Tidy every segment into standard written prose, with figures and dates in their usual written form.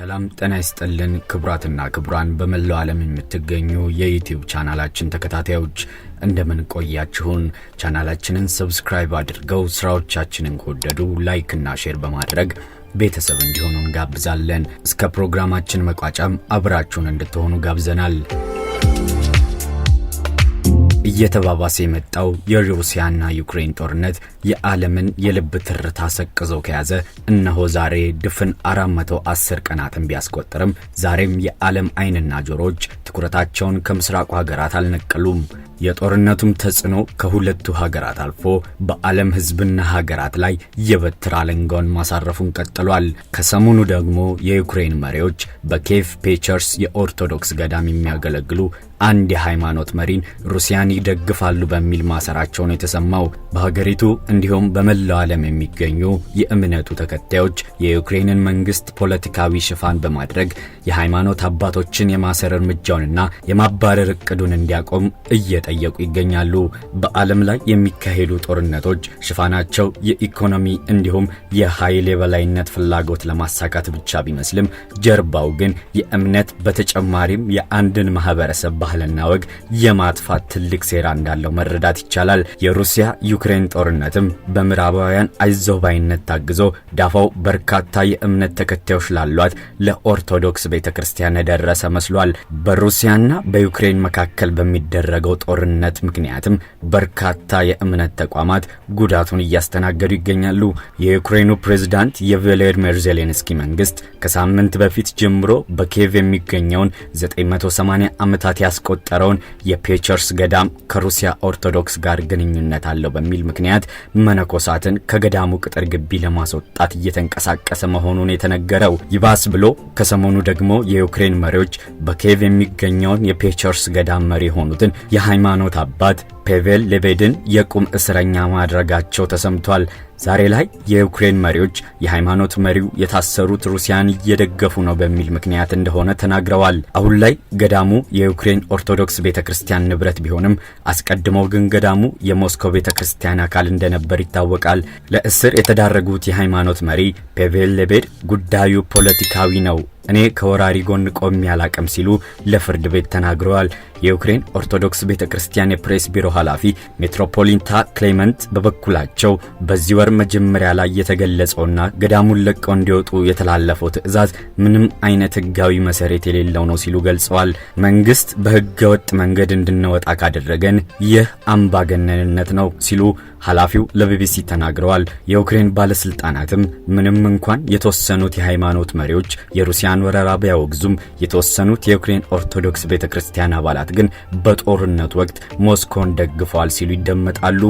ሰላም ጤና ይስጥልን ክቡራትና ክቡራን በመላው ዓለም የምትገኙ የዩቲዩብ ቻናላችን ተከታታዮች እንደምን ቆያችሁን? ቻናላችንን ሰብስክራይብ አድርገው ስራዎቻችንን ከወደዱ ላይክ እና ሼር በማድረግ ቤተሰብ እንዲሆኑ እንጋብዛለን። እስከ ፕሮግራማችን መቋጫም አብራችሁን እንድትሆኑ ጋብዘናል። እየተባባሰ የመጣው የሩሲያና ዩክሬን ጦርነት የዓለምን የልብ ትርታ ሰቅዞ ከያዘ እነሆ ዛሬ ድፍን 410 ቀናትን ቢያስቆጥርም ዛሬም የዓለም አይንና ጆሮዎች ትኩረታቸውን ከምስራቁ ሀገራት አልነቀሉም። የጦርነቱም ተጽዕኖ ከሁለቱ ሀገራት አልፎ በዓለም ህዝብና ሀገራት ላይ የበትር አለንጋውን ማሳረፉን ቀጥሏል። ከሰሞኑ ደግሞ የዩክሬን መሪዎች በኬቭ ፔቸርስ የኦርቶዶክስ ገዳም የሚያገለግሉ አንድ የሃይማኖት መሪን ሩሲያን ይደግፋሉ በሚል ማሰራቸው ነው የተሰማው። በሀገሪቱ እንዲሁም በመላው ዓለም የሚገኙ የእምነቱ ተከታዮች የዩክሬንን መንግስት ፖለቲካዊ ሽፋን በማድረግ የሃይማኖት አባቶችን የማሰር እርምጃውንና የማባረር እቅዱን እንዲያቆም እየጠየቁ ይገኛሉ። በዓለም ላይ የሚካሄዱ ጦርነቶች ሽፋናቸው የኢኮኖሚ እንዲሁም የኃይል የበላይነት ፍላጎት ለማሳካት ብቻ ቢመስልም ጀርባው ግን የእምነት በተጨማሪም የአንድን ማህበረሰብ ባህልና ወግ የማጥፋት ትልቅ ሴራ እንዳለው መረዳት ይቻላል። የሩሲያ ዩክሬን ጦርነትም በምዕራባውያን አይዞባይነት ታግዞ ዳፋው በርካታ የእምነት ተከታዮች ላሏት ለኦርቶዶክስ ቤተክርስቲያን የደረሰ መስሏል። በሩሲያና በዩክሬን መካከል በሚደረገው ጦርነት ምክንያትም በርካታ የእምነት ተቋማት ጉዳቱን እያስተናገዱ ይገኛሉ። የዩክሬኑ ፕሬዝዳንት የቮሎዲሚር ዜሌንስኪ መንግስት ከሳምንት በፊት ጀምሮ በኪየቭ የሚገኘውን 980 ዓመታት ያስቆጠረውን የፔቸርስ ገዳም ከሩሲያ ኦርቶዶክስ ጋር ግንኙነት አለው በሚል ምክንያት መነኮሳትን ከገዳሙ ቅጥር ግቢ ለማስወጣት እየተንቀሳቀሰ መሆኑን የተነገረው። ይባስ ብሎ ከሰሞኑ ደግሞ የዩክሬን መሪዎች በኪየቭ የሚገኘውን የፔቸርስ ገዳም መሪ የሆኑትን የሃይማኖት አባት ፓቬል ሌቤድን የቁም እስረኛ ማድረጋቸው ተሰምቷል። ዛሬ ላይ የዩክሬን መሪዎች የሃይማኖት መሪው የታሰሩት ሩሲያን እየደገፉ ነው በሚል ምክንያት እንደሆነ ተናግረዋል። አሁን ላይ ገዳሙ የዩክሬን ኦርቶዶክስ ቤተክርስቲያን ንብረት ቢሆንም አስቀድመው ግን ገዳሙ የሞስኮ ቤተክርስቲያን አካል እንደነበር ይታወቃል። ለእስር የተዳረጉት የሃይማኖት መሪ ፓቬል ሌቤድ ጉዳዩ ፖለቲካዊ ነው፣ እኔ ከወራሪ ጎን ቆሜ አላቅም ሲሉ ለፍርድ ቤት ተናግረዋል። የዩክሬን ኦርቶዶክስ ቤተክርስቲያን የፕሬስ ቢሮ ኃላፊ ሜትሮፖሊታ ክሌመንት በበኩላቸው በዚህ ወር መጀመሪያ ላይ የተገለጸውና ገዳሙን ለቀው እንዲወጡ የተላለፈው ትዕዛዝ ምንም አይነት ህጋዊ መሰረት የሌለው ነው ሲሉ ገልጸዋል። መንግስት በህገ ወጥ መንገድ እንድንወጣ ካደረገን ይህ አምባገነንነት ነው ሲሉ ኃላፊው ለቢቢሲ ተናግረዋል። የዩክሬን ባለስልጣናትም ምንም እንኳን የተወሰኑት የሃይማኖት መሪዎች የሩሲያን ወረራ ቢያወግዙም የተወሰኑት የዩክሬን ኦርቶዶክስ ቤተክርስቲያን አባላት ግን በጦርነቱ ወቅት ሞስኮን ደግፈዋል ሲሉ ይደመጣሉ።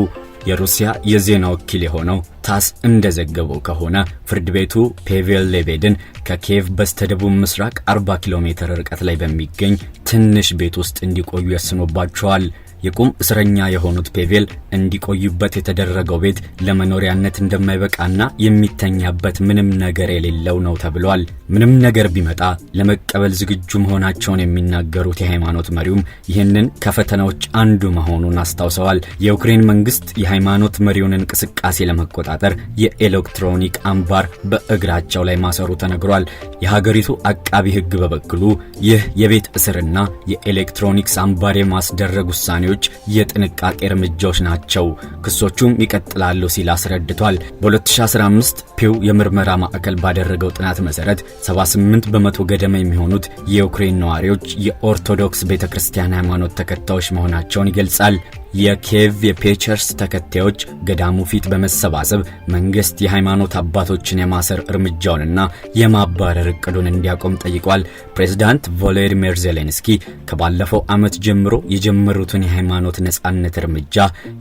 የሩሲያ የዜና ወኪል የሆነው ታስ እንደዘገበው ከሆነ ፍርድ ቤቱ ፓቬል ሌቤድን ከኪየቭ በስተደቡብ ምስራቅ 40 ኪሎ ሜትር ርቀት ላይ በሚገኝ ትንሽ ቤት ውስጥ እንዲቆዩ ያስኖባቸዋል። የቁም እስረኛ የሆኑት ፓቬል እንዲቆዩበት የተደረገው ቤት ለመኖሪያነት እንደማይበቃና የሚተኛበት ምንም ነገር የሌለው ነው ተብሏል። ምንም ነገር ቢመጣ ለመቀበል ዝግጁ መሆናቸውን የሚናገሩት የሃይማኖት መሪውም ይህንን ከፈተናዎች አንዱ መሆኑን አስታውሰዋል። የዩክሬን መንግስት የሃይማኖት መሪውን እንቅስቃሴ ለመቆጣጠር የኤሌክትሮኒክ አምባር በእግራቸው ላይ ማሰሩ ተነግሯል። የሀገሪቱ አቃቢ ህግ በበኩሉ ይህ የቤት እስርና የኤሌክትሮኒክስ አምባር የማስደረግ ውሳኔዎች የጥንቃቄ እርምጃዎች ናቸው፣ ክሶቹም ይቀጥላሉ ሲል አስረድቷል። በ2015 ፒው የምርመራ ማዕከል ባደረገው ጥናት መሰረት 78 በመቶ ገደማ የሚሆኑት የዩክሬን ነዋሪዎች የኦርቶዶክስ ቤተክርስቲያን ሃይማኖት ተከታዮች መሆናቸውን ይገልጻል። የኪየቭ የፔቸርስ ተከታዮች ገዳሙ ፊት በመሰባሰብ መንግስት የሃይማኖት አባቶችን የማሰር እርምጃውንና የማባረር እቅዱን እንዲያቆም ጠይቋል። ፕሬዝዳንት ቮሎዲሚር ዜሌንስኪ ከባለፈው ዓመት ጀምሮ የጀመሩትን የሃይማኖት ነጻነት እርምጃ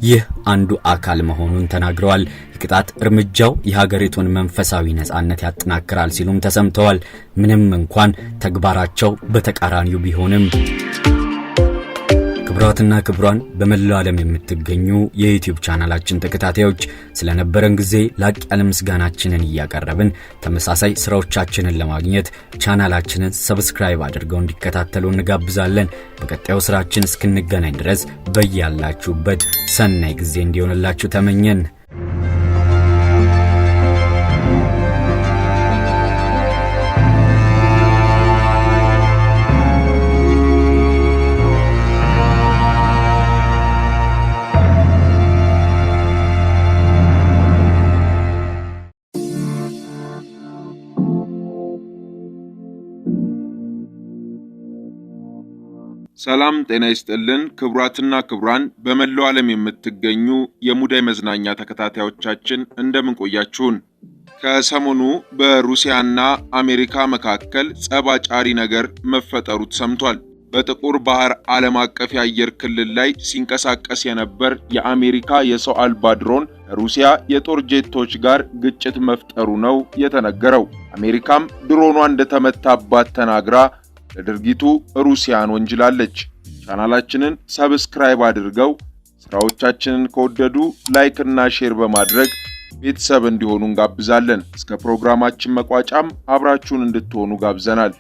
ይህ አንዱ አካል መሆኑን ተናግረዋል። የቅጣት እርምጃው የሀገሪቱን መንፈሳዊ ነጻነት ያጠናክራል ሲሉም ተሰምተዋል። ምንም እንኳን ተግባራቸው በተቃራኒው ቢሆንም ክብራትና ክብራን በመላው ዓለም የምትገኙ የዩቲዩብ ቻናላችን ተከታታዮች ስለነበረን ጊዜ ላቅ ያለ ምስጋናችንን እያቀረብን ተመሳሳይ ስራዎቻችንን ለማግኘት ቻናላችንን ሰብስክራይብ አድርገው እንዲከታተሉ እንጋብዛለን። በቀጣዩ ስራችን እስክንገናኝ ድረስ በያላችሁበት ሰናይ ጊዜ እንዲሆንላችሁ ተመኘን። ሰላም ጤና ይስጥልን ክቡራትና ክቡራን በመላው ዓለም የምትገኙ የሙዳይ መዝናኛ ተከታታዮቻችን እንደምን ቆያችሁን? ከሰሞኑ በሩሲያና አሜሪካ መካከል ጸባጫሪ ነገር መፈጠሩ ተሰምቷል። በጥቁር ባህር ዓለም አቀፍ የአየር ክልል ላይ ሲንቀሳቀስ የነበር የአሜሪካ የሰው አልባ ድሮን ከሩሲያ የጦር ጄቶች ጋር ግጭት መፍጠሩ ነው የተነገረው። አሜሪካም ድሮኗ እንደተመታባት ተናግራ ለድርጊቱ ሩሲያን ወንጅላለች። ቻናላችንን ሰብስክራይብ አድርገው ስራዎቻችንን ከወደዱ ላይክ እና ሼር በማድረግ ቤተሰብ እንዲሆኑ እንጋብዛለን። እስከ ፕሮግራማችን መቋጫም አብራችሁን እንድትሆኑ ጋብዘናል።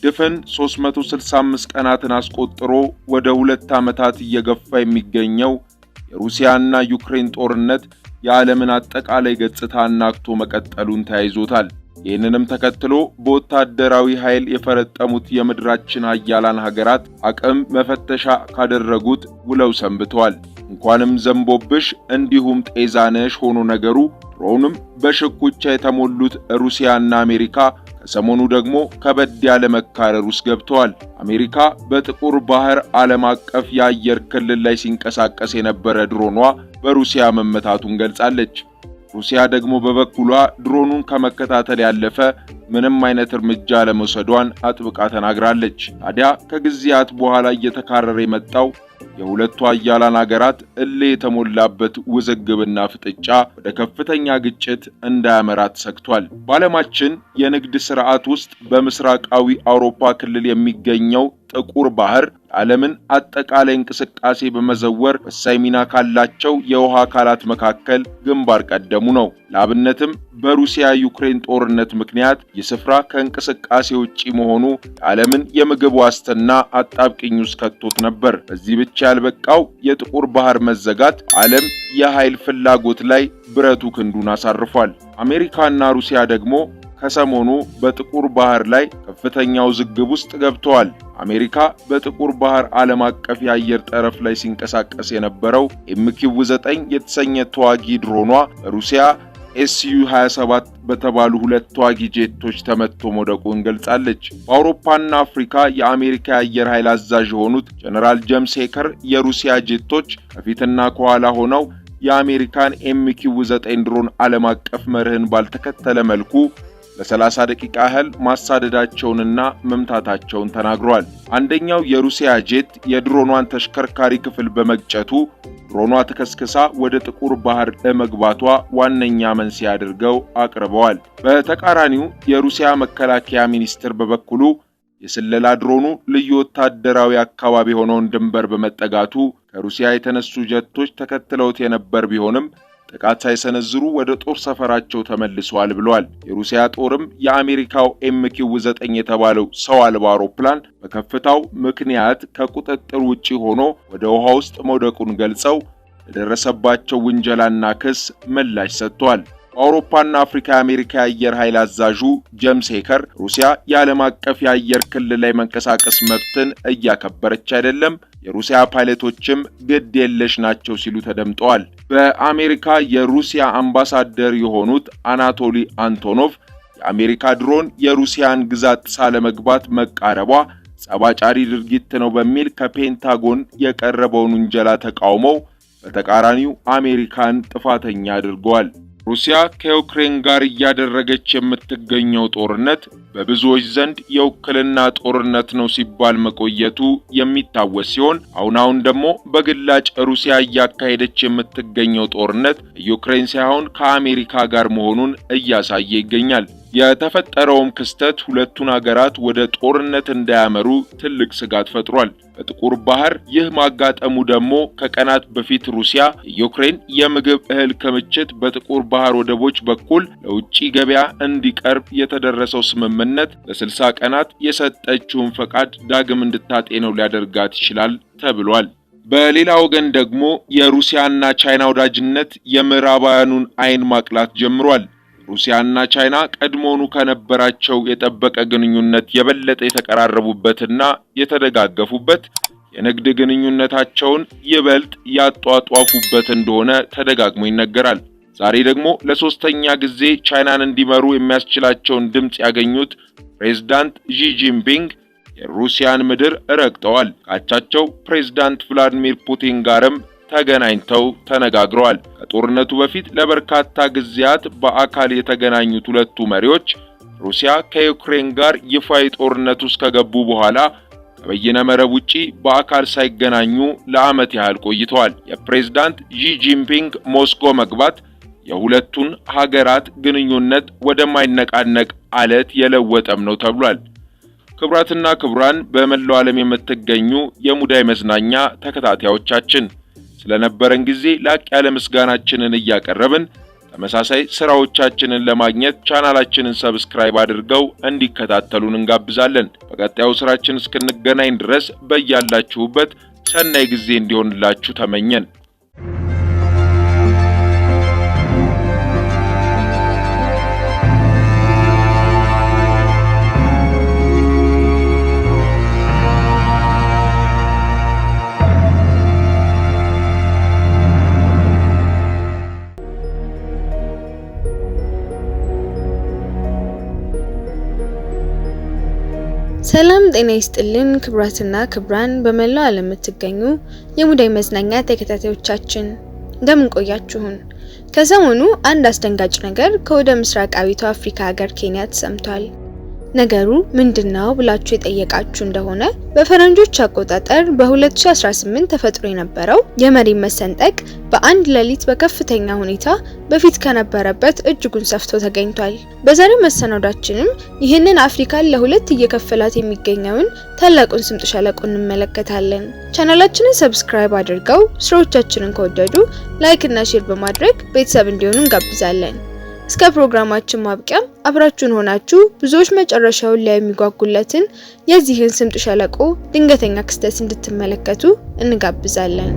ድፍን 365 ቀናትን አስቆጥሮ ወደ 2 ዓመታት እየገፋ የሚገኘው የሩሲያና ዩክሬን ጦርነት የዓለምን አጠቃላይ ገጽታ አናግቶ መቀጠሉን ተያይዞታል። ይህንንም ተከትሎ በወታደራዊ ኃይል የፈረጠሙት የምድራችን ኃያላን ሀገራት አቅም መፈተሻ ካደረጉት ውለው ሰንብተዋል። እንኳንም ዘንቦብሽ እንዲሁም ጤዛነሽ ሆኖ ነገሩ ድሮንም በሽኩቻ የተሞሉት ሩሲያና አሜሪካ ከሰሞኑ ደግሞ ከበድ ያለ መካረር ውስጥ ገብተዋል። አሜሪካ በጥቁር ባህር ዓለም አቀፍ የአየር ክልል ላይ ሲንቀሳቀስ የነበረ ድሮኗ በሩሲያ መመታቱን ገልጻለች። ሩሲያ ደግሞ በበኩሏ ድሮኑን ከመከታተል ያለፈ ምንም አይነት እርምጃ ለመውሰዷን አጥብቃ ተናግራለች። ታዲያ ከጊዜያት በኋላ እየተካረረ የመጣው የሁለቱ ኃያላን ሀገራት እልህ የተሞላበት ውዝግብና ፍጥጫ ወደ ከፍተኛ ግጭት እንዳያመራ ተሰግቷል። በዓለማችን የንግድ ስርዓት ውስጥ በምስራቃዊ አውሮፓ ክልል የሚገኘው ጥቁር ባህር የዓለምን አጠቃላይ እንቅስቃሴ በመዘወር ወሳኝ ሚና ካላቸው የውሃ አካላት መካከል ግንባር ቀደሙ ነው። ለአብነትም በሩሲያ ዩክሬን ጦርነት ምክንያት የስፍራ ከእንቅስቃሴ ውጪ መሆኑ የዓለምን የምግብ ዋስትና አጣብቂኝ ውስጥ ከቶት ነበር። በዚህ ብቻ ያልበቃው የጥቁር ባህር መዘጋት ዓለም የኃይል ፍላጎት ላይ ብረቱ ክንዱን አሳርፏል። አሜሪካና ሩሲያ ደግሞ ከሰሞኑ በጥቁር ባህር ላይ ከፍተኛ ውዝግብ ውስጥ ገብተዋል። አሜሪካ በጥቁር ባህር ዓለም አቀፍ የአየር ጠረፍ ላይ ሲንቀሳቀስ የነበረው MQ-9 የተሰኘ ተዋጊ ድሮኗ ሩሲያ SU-27 በተባሉ 2 ተዋጊ ጄቶች ተመቶ መውደቁን ገልጻለች። በአውሮፓና አፍሪካ የአሜሪካ የአየር ኃይል አዛዥ የሆኑት ጀነራል ጄምስ ሄከር የሩሲያ ጄቶች ከፊትና ከኋላ ሆነው የአሜሪካን MQ-9 ድሮን ዓለም አቀፍ መርህን ባልተከተለ መልኩ ለ30 ደቂቃ ያህል ማሳደዳቸውንና መምታታቸውን ተናግረዋል። አንደኛው የሩሲያ ጄት የድሮኗን ተሽከርካሪ ክፍል በመግጨቱ ድሮኗ ተከስክሳ ወደ ጥቁር ባህር ለመግባቷ ዋነኛ መንስኤ አድርገው አቅርበዋል። በተቃራኒው የሩሲያ መከላከያ ሚኒስትር በበኩሉ የስለላ ድሮኑ ልዩ ወታደራዊ አካባቢ የሆነውን ድንበር በመጠጋቱ ከሩሲያ የተነሱ ጀቶች ተከትለውት የነበር ቢሆንም ጥቃት ሳይሰነዝሩ ወደ ጦር ሰፈራቸው ተመልሰዋል ብለዋል። የሩሲያ ጦርም የአሜሪካው MQ-9 የተባለው ሰው አልባ አውሮፕላን በከፍታው ምክንያት ከቁጥጥር ውጪ ሆኖ ወደ ውሃ ውስጥ መውደቁን ገልጸው ለደረሰባቸው ውንጀላና ክስ ምላሽ ሰጥተዋል። በአውሮፓና አፍሪካ የአሜሪካ የአየር ኃይል አዛዡ ጄምስ ሄከር ሩሲያ የዓለም አቀፍ የአየር ክልል ላይ መንቀሳቀስ መብትን እያከበረች አይደለም፣ የሩሲያ ፓይለቶችም ግድ የለሽ ናቸው ሲሉ ተደምጠዋል። በአሜሪካ የሩሲያ አምባሳደር የሆኑት አናቶሊ አንቶኖቭ የአሜሪካ ድሮን የሩሲያን ግዛት ጥሳ ለመግባት መቃረቧ ጸባጫሪ ድርጊት ነው በሚል ከፔንታጎን የቀረበውን ውንጀላ ተቃውመው በተቃራኒው አሜሪካን ጥፋተኛ አድርገዋል። ሩሲያ ከዩክሬን ጋር እያደረገች የምትገኘው ጦርነት በብዙዎች ዘንድ የውክልና ጦርነት ነው ሲባል መቆየቱ የሚታወስ ሲሆን አሁን ደግሞ በግላጭ ሩሲያ እያካሄደች የምትገኘው ጦርነት ዩክሬን ሳይሆን ከአሜሪካ ጋር መሆኑን እያሳየ ይገኛል። የተፈጠረውም ክስተት ሁለቱን ሀገራት ወደ ጦርነት እንዳያመሩ ትልቅ ስጋት ፈጥሯል። በጥቁር ባህር ይህ ማጋጠሙ ደግሞ ከቀናት በፊት ሩሲያ የዩክሬን የምግብ እህል ክምችት በጥቁር ባህር ወደቦች በኩል ለውጪ ገበያ እንዲቀርብ የተደረሰው ስምምነት ለ60 ቀናት የሰጠችውን ፈቃድ ዳግም እንድታጤነው ሊያደርጋት ይችላል ተብሏል። በሌላ ወገን ደግሞ የሩሲያና ቻይና ወዳጅነት የምዕራባውያኑን አይን ማቅላት ጀምሯል። ሩሲያና ቻይና ቀድሞውኑ ከነበራቸው የጠበቀ ግንኙነት የበለጠ የተቀራረቡበትና የተደጋገፉበት የንግድ ግንኙነታቸውን ይበልጥ ያጧጧፉበት እንደሆነ ተደጋግሞ ይነገራል። ዛሬ ደግሞ ለሶስተኛ ጊዜ ቻይናን እንዲመሩ የሚያስችላቸውን ድምጽ ያገኙት ፕሬዝዳንት ዢ ጂንፒንግ የሩሲያን ምድር ረግጠዋል። ካቻቸው ፕሬዝዳንት ቭላዲሚር ፑቲን ጋርም ተገናኝተው ተነጋግረዋል። ከጦርነቱ በፊት ለበርካታ ጊዜያት በአካል የተገናኙት ሁለቱ መሪዎች ሩሲያ ከዩክሬን ጋር ይፋዊ ጦርነት ውስጥ ከገቡ በኋላ ከበይነ መረብ ውጪ በአካል ሳይገናኙ ለዓመት ያህል ቆይተዋል። የፕሬዝዳንት ዢ ጂንፒንግ ሞስኮ መግባት የሁለቱን ሀገራት ግንኙነት ወደማይነቃነቅ አለት የለወጠም ነው ተብሏል። ክቡራትና ክቡራን በመላው ዓለም የምትገኙ የሙዳይ መዝናኛ ተከታታዮቻችን ስለነበረን ጊዜ ላቅ ያለ ምስጋናችንን እያቀረብን ተመሳሳይ ስራዎቻችንን ለማግኘት ቻናላችንን ሰብስክራይብ አድርገው እንዲከታተሉን እንጋብዛለን። በቀጣዩ ስራችን እስክንገናኝ ድረስ በያላችሁበት ሰናይ ጊዜ እንዲሆንላችሁ ተመኘን። ሰላም ጤና ይስጥልን ክብራትና ክብራን በመላው ዓለም የምትገኙ የሙዳይ መዝናኛ ተከታታዮቻችን እንደምን ቆያችሁን? ከሰሞኑ አንድ አስደንጋጭ ነገር ከወደ ምስራቃዊቷ አፍሪካ ሀገር ኬንያ ተሰምቷል። ነገሩ ምንድነው ብላችሁ የጠየቃችሁ እንደሆነ በፈረንጆች አቆጣጠር በ2018 ተፈጥሮ የነበረው የመሬት መሰንጠቅ በአንድ ሌሊት በከፍተኛ ሁኔታ በፊት ከነበረበት እጅጉን ሰፍቶ ተገኝቷል። በዛሬው መሰናዷችንም ይህንን አፍሪካን ለሁለት እየከፈላት የሚገኘውን ታላቁን ስምጥ ሸለቆ እንመለከታለን። ቻናላችንን ሰብስክራይብ አድርገው ስራዎቻችንን ከወደዱ ላይክ እና ሼር በማድረግ ቤተሰብ እንዲሆኑ እንጋብዛለን። እስከ ፕሮግራማችን ማብቂያም አብራችሁን ሆናችሁ ብዙዎች መጨረሻውን ላይ የሚጓጉለትን የዚህን ስምጥ ሸለቆ ድንገተኛ ክስተት እንድትመለከቱ እንጋብዛለን።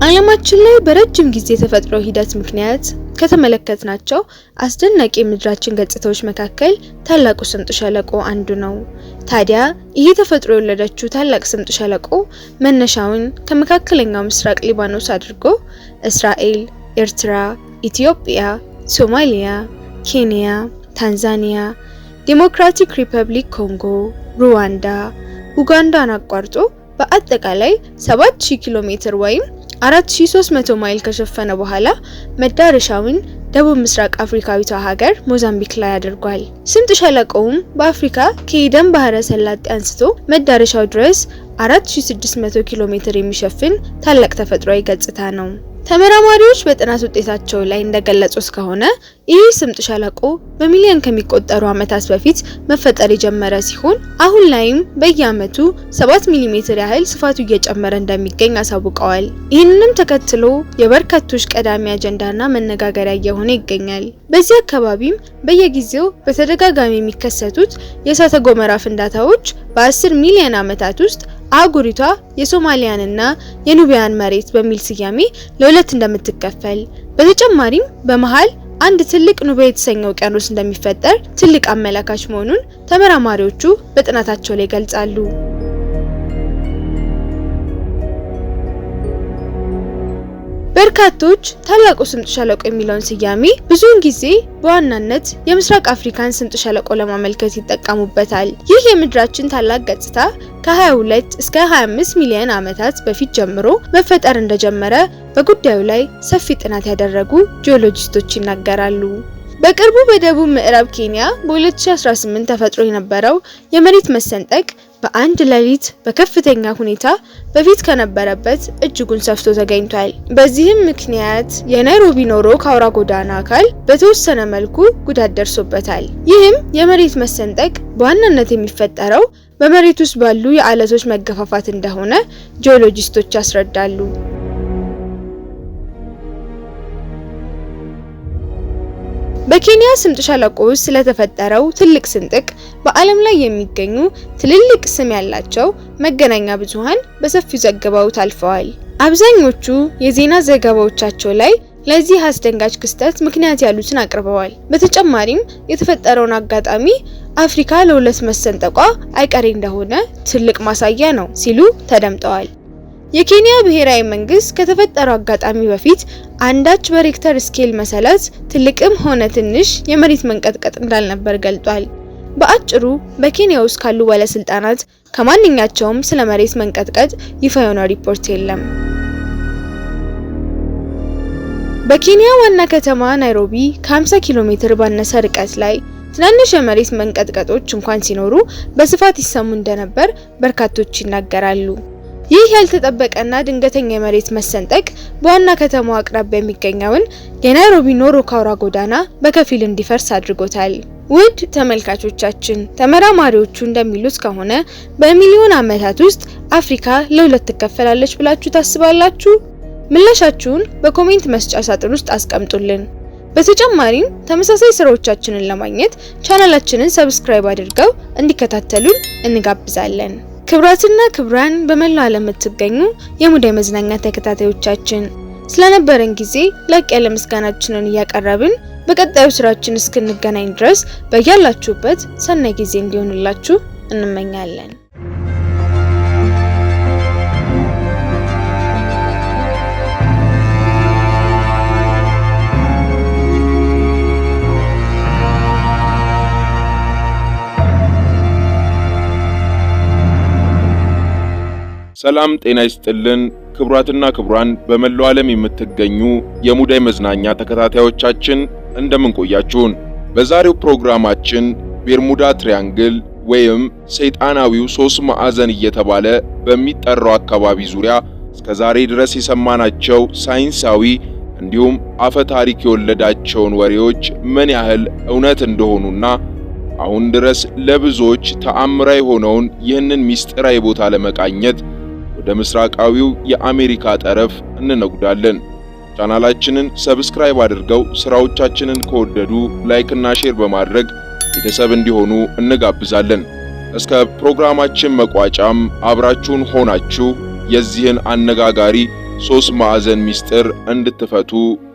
ዓለማችን ላይ በረጅም ጊዜ ተፈጥሮ ሂደት ምክንያት ከተመለከትናቸው አስደናቂ የምድራችን ገጽታዎች መካከል ታላቁ ስምጥ ሸለቆ አንዱ ነው። ታዲያ ይህ ተፈጥሮ የወለደችው ታላቅ ስምጥ ሸለቆ መነሻውን ከመካከለኛው ምስራቅ ሊባኖስ አድርጎ እስራኤል፣ ኤርትራ፣ ኢትዮጵያ፣ ሶማሊያ፣ ኬንያ፣ ታንዛኒያ፣ ዲሞክራቲክ ሪፐብሊክ ኮንጎ፣ ሩዋንዳ፣ ኡጋንዳን አቋርጦ በአጠቃላይ 7000 ኪሎ ሜትር ወይም 4300 ማይል ከሸፈነ በኋላ መዳረሻውን ደቡብ ምስራቅ አፍሪካዊቷ ሀገር ሞዛምቢክ ላይ አድርጓል። ስምጥ ሸለቆውም በአፍሪካ ከኤደን ባህረ ሰላጤ አንስቶ መዳረሻው ድረስ 4600 ኪሎ ሜትር የሚሸፍን ታላቅ ተፈጥሯዊ ገጽታ ነው። ተመራማሪዎች በጥናት ውጤታቸው ላይ እንደገለጹት ከሆነ ይህ ስምጥ ሸለቆ በሚሊዮን ከሚቆጠሩ ዓመታት በፊት መፈጠር የጀመረ ሲሆን አሁን ላይም በየዓመቱ 7 ሚሊ ሜትር ያህል ስፋቱ እየጨመረ እንደሚገኝ አሳውቀዋል። ይህንንም ተከትሎ የበርካቶች ቀዳሚ አጀንዳና መነጋገሪያ እየሆነ ይገኛል። በዚህ አካባቢም በየጊዜው በተደጋጋሚ የሚከሰቱት የእሳተ ገሞራ ፍንዳታዎች በ10 ሚሊዮን ዓመታት ውስጥ አህጉሪቷ የሶማሊያንና የኑቢያን መሬት በሚል ስያሜ ለሁለት እንደምትከፈል፣ በተጨማሪም በመሃል አንድ ትልቅ ኑቢያ የተሰኘው ውቅያኖስ እንደሚፈጠር ትልቅ አመላካች መሆኑን ተመራማሪዎቹ በጥናታቸው ላይ ገልጻሉ። በርካቶች ታላቁ ስምጥ ሸለቆ የሚለውን ስያሜ ብዙውን ጊዜ በዋናነት የምስራቅ አፍሪካን ስምጥ ሸለቆ ለማመልከት ይጠቀሙበታል። ይህ የምድራችን ታላቅ ገጽታ ከ22 እስከ 25 ሚሊዮን ዓመታት በፊት ጀምሮ መፈጠር እንደጀመረ በጉዳዩ ላይ ሰፊ ጥናት ያደረጉ ጂኦሎጂስቶች ይናገራሉ። በቅርቡ በደቡብ ምዕራብ ኬንያ በ2018 ተፈጥሮ የነበረው የመሬት መሰንጠቅ በአንድ ሌሊት በከፍተኛ ሁኔታ በፊት ከነበረበት እጅጉን ሰፍቶ ተገኝቷል። በዚህም ምክንያት የናይሮቢ ኖሮክ አውራ ጎዳና አካል በተወሰነ መልኩ ጉዳት ደርሶበታል። ይህም የመሬት መሰንጠቅ በዋናነት የሚፈጠረው በመሬት ውስጥ ባሉ የአለቶች መገፋፋት እንደሆነ ጂኦሎጂስቶች ያስረዳሉ። በኬንያ ስምጥ ሸለቆ ውስጥ ስለተፈጠረው ትልቅ ስንጥቅ በዓለም ላይ የሚገኙ ትልልቅ ስም ያላቸው መገናኛ ብዙሃን በሰፊው ዘግበው ታልፈዋል። አብዛኞቹ የዜና ዘገባዎቻቸው ላይ ለዚህ አስደንጋጭ ክስተት ምክንያት ያሉትን አቅርበዋል። በተጨማሪም የተፈጠረውን አጋጣሚ አፍሪካ ለሁለት መሰንጠቋ አይቀሬ እንደሆነ ትልቅ ማሳያ ነው ሲሉ ተደምጠዋል። የኬንያ ብሔራዊ መንግስት ከተፈጠረው አጋጣሚ በፊት አንዳች በሬክተር ስኬል መሰረት ትልቅም ሆነ ትንሽ የመሬት መንቀጥቀጥ እንዳልነበር ገልጧል። በአጭሩ በኬንያ ውስጥ ካሉ ባለስልጣናት ከማንኛቸውም ስለ መሬት መንቀጥቀጥ ይፋ የሆነ ሪፖርት የለም። በኬንያ ዋና ከተማ ናይሮቢ ከ50 ኪሎ ሜትር ባነሰ ርቀት ላይ ትናንሽ የመሬት መንቀጥቀጦች እንኳን ሲኖሩ በስፋት ይሰሙ እንደነበር በርካቶች ይናገራሉ። ይህ ያልተጠበቀና ድንገተኛ የመሬት መሰንጠቅ በዋና ከተማዋ አቅራቢያ የሚገኘውን የናይሮቢ ኖሮክ አውራ ጎዳና በከፊል እንዲፈርስ አድርጎታል። ውድ ተመልካቾቻችን፣ ተመራማሪዎቹ እንደሚሉት ከሆነ በሚሊዮን ዓመታት ውስጥ አፍሪካ ለሁለት ትከፈላለች ብላችሁ ታስባላችሁ? ምላሻችሁን በኮሜንት መስጫ ሳጥን ውስጥ አስቀምጡልን። በተጨማሪም ተመሳሳይ ስራዎቻችንን ለማግኘት ቻናላችንን ሰብስክራይብ አድርገው እንዲከታተሉን እንጋብዛለን። ክብራትና ክብራን በመላው ዓለም የምትገኙ የሙዳይ መዝናኛ ተከታታዮቻችን ስለነበረን ጊዜ ላቅ ያለ ምስጋናችንን እያቀረብን በቀጣዩ ስራችን እስክንገናኝ ድረስ በያላችሁበት ሰናይ ጊዜ እንዲሆንላችሁ እንመኛለን። ሰላም ጤና ይስጥልን። ክብራትና ክብራን በመላው ዓለም የምትገኙ የሙዳይ መዝናኛ ተከታታዮቻችን እንደምን ቆያችሁን? በዛሬው ፕሮግራማችን ቤርሙዳ ትሪያንግል ወይም ሰይጣናዊው 3 ማዕዘን እየተባለ በሚጠራው አካባቢ ዙሪያ እስከዛሬ ድረስ የሰማናቸው ሳይንሳዊ እንዲሁም አፈ ታሪክ የወለዳቸውን ወሬዎች ምን ያህል እውነት እንደሆኑና አሁን ድረስ ለብዙዎች ተአምራዊ ሆነውን ይህንን ሚስጥራዊ ቦታ ለመቃኘት ወደ ምስራቃዊው የአሜሪካ ጠረፍ እንነጉዳለን። ቻናላችንን ሰብስክራይብ አድርገው ስራዎቻችንን ከወደዱ ላይክ እና ሼር በማድረግ ቤተሰብ እንዲሆኑ እንጋብዛለን። እስከ ፕሮግራማችን መቋጫም አብራችሁን ሆናችሁ የዚህን አነጋጋሪ 3 ማዕዘን ሚስጥር እንድትፈቱ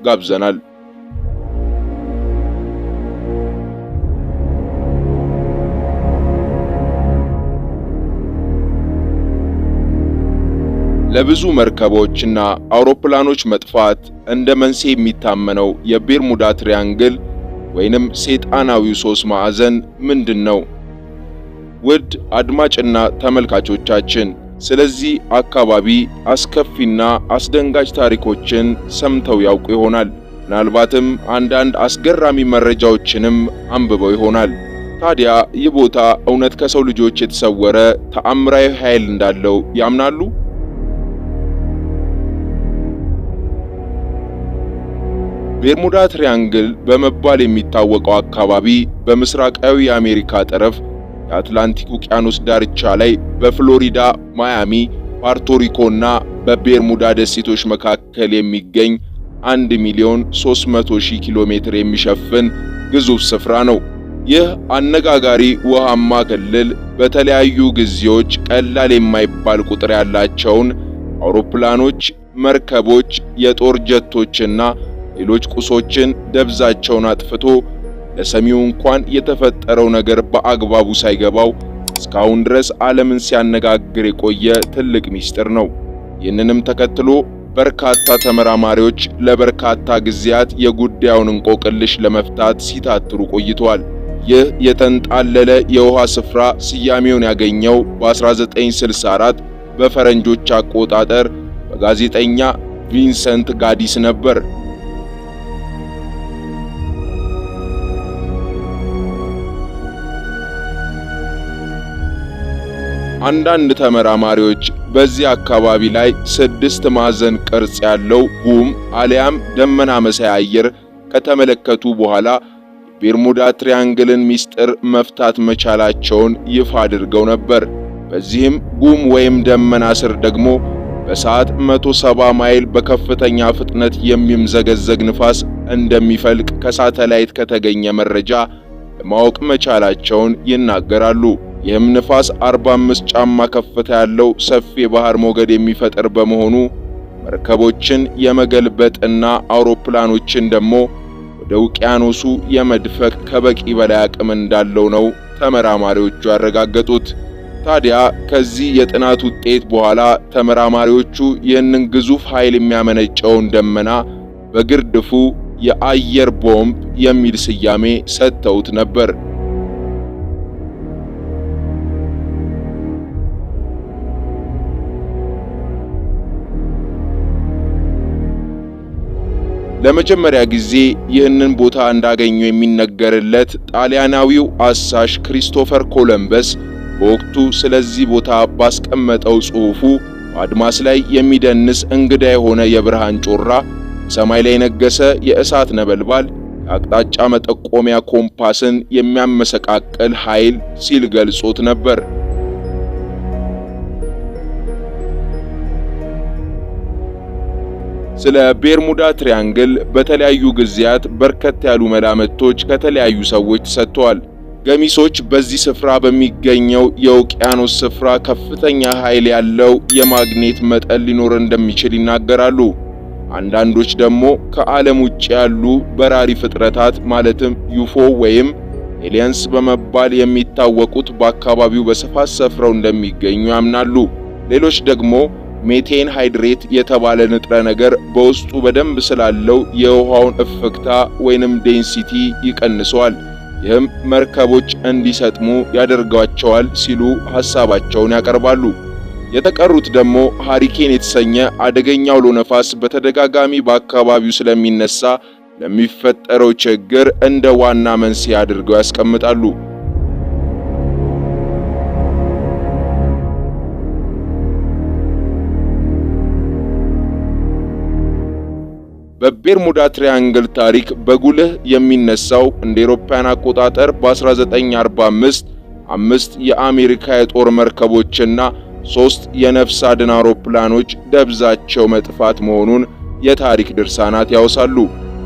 ጋብዘናል። ለብዙ መርከቦችና አውሮፕላኖች መጥፋት እንደ መንስኤ የሚታመነው የቤርሙዳ ትሪያንግል ወይንም ሰይጣናዊው 3 ማዕዘን ምንድነው? ውድ አድማጭና ተመልካቾቻችን ስለዚህ አካባቢ አስከፊና አስደንጋጭ ታሪኮችን ሰምተው ያውቁ ይሆናል። ምናልባትም አንዳንድ አስገራሚ መረጃዎችንም አንብበው ይሆናል። ታዲያ ይህ ቦታ እውነት ከሰው ልጆች የተሰወረ ተአምራዊ ኃይል እንዳለው ያምናሉ? ቤርሙዳ ትሪያንግል በመባል የሚታወቀው አካባቢ በምስራቃዊ የአሜሪካ ጠረፍ የአትላንቲክ ውቅያኖስ ዳርቻ ላይ በፍሎሪዳ፣ ማያሚ፣ ፓርቶሪኮና በቤርሙዳ ደሴቶች መካከል የሚገኝ 1,300,000 ኪሎ ሜትር የሚሸፍን ግዙፍ ስፍራ ነው። ይህ አነጋጋሪ ውሃማ ክልል በተለያዩ ጊዜዎች ቀላል የማይባል ቁጥር ያላቸውን አውሮፕላኖች፣ መርከቦች፣ የጦር ጀቶችና ሌሎች ቁሶችን ደብዛቸውን አጥፍቶ ለሰሚው እንኳን የተፈጠረው ነገር በአግባቡ ሳይገባው እስካሁን ድረስ ዓለምን ሲያነጋግር የቆየ ትልቅ ሚስጥር ነው። ይህንንም ተከትሎ በርካታ ተመራማሪዎች ለበርካታ ጊዜያት የጉዳዩን እንቆቅልሽ ለመፍታት ሲታትሩ ቆይተዋል። ይህ የተንጣለለ የውሃ ስፍራ ስያሜውን ያገኘው በ1964 በፈረንጆች አቆጣጠር በጋዜጠኛ ቪንሰንት ጋዲስ ነበር። አንዳንድ ተመራማሪዎች በዚህ አካባቢ ላይ 6 ማዕዘን ቅርጽ ያለው ጉም አሊያም ደመና መሳይ አየር ከተመለከቱ በኋላ ቤርሙዳ ትሪያንግልን ሚስጥር መፍታት መቻላቸውን ይፋ አድርገው ነበር። በዚህም ጉም ወይም ደመና ስር ደግሞ በሰዓት 170 ማይል በከፍተኛ ፍጥነት የሚምዘገዘግ ንፋስ እንደሚፈልቅ ከሳተላይት ከተገኘ መረጃ ለማወቅ መቻላቸውን ይናገራሉ። ይህም ንፋስ 45 ጫማ ከፍታ ያለው ሰፊ የባህር ሞገድ የሚፈጠር በመሆኑ መርከቦችን የመገልበጥና አውሮፕላኖችን ደግሞ ወደ ውቅያኖሱ የመድፈቅ ከበቂ በላይ አቅም እንዳለው ነው ተመራማሪዎቹ ያረጋገጡት። ታዲያ ከዚህ የጥናት ውጤት በኋላ ተመራማሪዎቹ ይህንን ግዙፍ ኃይል የሚያመነጨውን ደመና በግርድፉ የአየር ቦምብ የሚል ስያሜ ሰጥተውት ነበር። ለመጀመሪያ ጊዜ ይህንን ቦታ እንዳገኙ የሚነገርለት ጣሊያናዊው አሳሽ ክሪስቶፈር ኮሎምበስ በወቅቱ ስለዚህ ቦታ ባስቀመጠው ጽሑፉ በአድማስ ላይ የሚደንስ እንግዳ የሆነ የብርሃን ጮራ፣ ሰማይ ላይ የነገሰ የእሳት ነበልባል፣ የአቅጣጫ መጠቆሚያ ኮምፓስን የሚያመሰቃቅል ኃይል ሲል ገልጾት ነበር። ስለ ቤርሙዳ ትሪያንግል በተለያዩ ጊዜያት በርከት ያሉ መላምቶች ከተለያዩ ሰዎች ተሰጥተዋል። ገሚሶች በዚህ ስፍራ በሚገኘው የውቅያኖስ ስፍራ ከፍተኛ ኃይል ያለው የማግኔት መጠን ሊኖር እንደሚችል ይናገራሉ። አንዳንዶች ደግሞ ከዓለም ውጭ ያሉ በራሪ ፍጥረታት ማለትም ዩፎ ወይም ኤሊየንስ በመባል የሚታወቁት በአካባቢው በስፋት ሰፍረው እንደሚገኙ ያምናሉ። ሌሎች ደግሞ ሜቴን ሃይድሬት የተባለ ንጥረ ነገር በውስጡ በደንብ ስላለው የውሃውን እፍክታ ወይንም ዴንሲቲ ይቀንሰዋል፣ ይህም መርከቦች እንዲሰጥሙ ያደርጋቸዋል ሲሉ ሐሳባቸውን ያቀርባሉ። የተቀሩት ደግሞ ሃሪኬን የተሰኘ አደገኛ አውሎ ነፋስ በተደጋጋሚ በአካባቢው ስለሚነሳ ለሚፈጠረው ችግር እንደ ዋና መንስኤ አድርገው ያስቀምጣሉ። በቤርሙዳ ትሪያንግል ታሪክ በጉልህ የሚነሳው እንደ አውሮፓውያን አቆጣጠር በ1945 5 የአሜሪካ የጦር መርከቦችና 3 የነፍስ አድን አውሮፕላኖች ደብዛቸው መጥፋት መሆኑን የታሪክ ድርሳናት ያወሳሉ።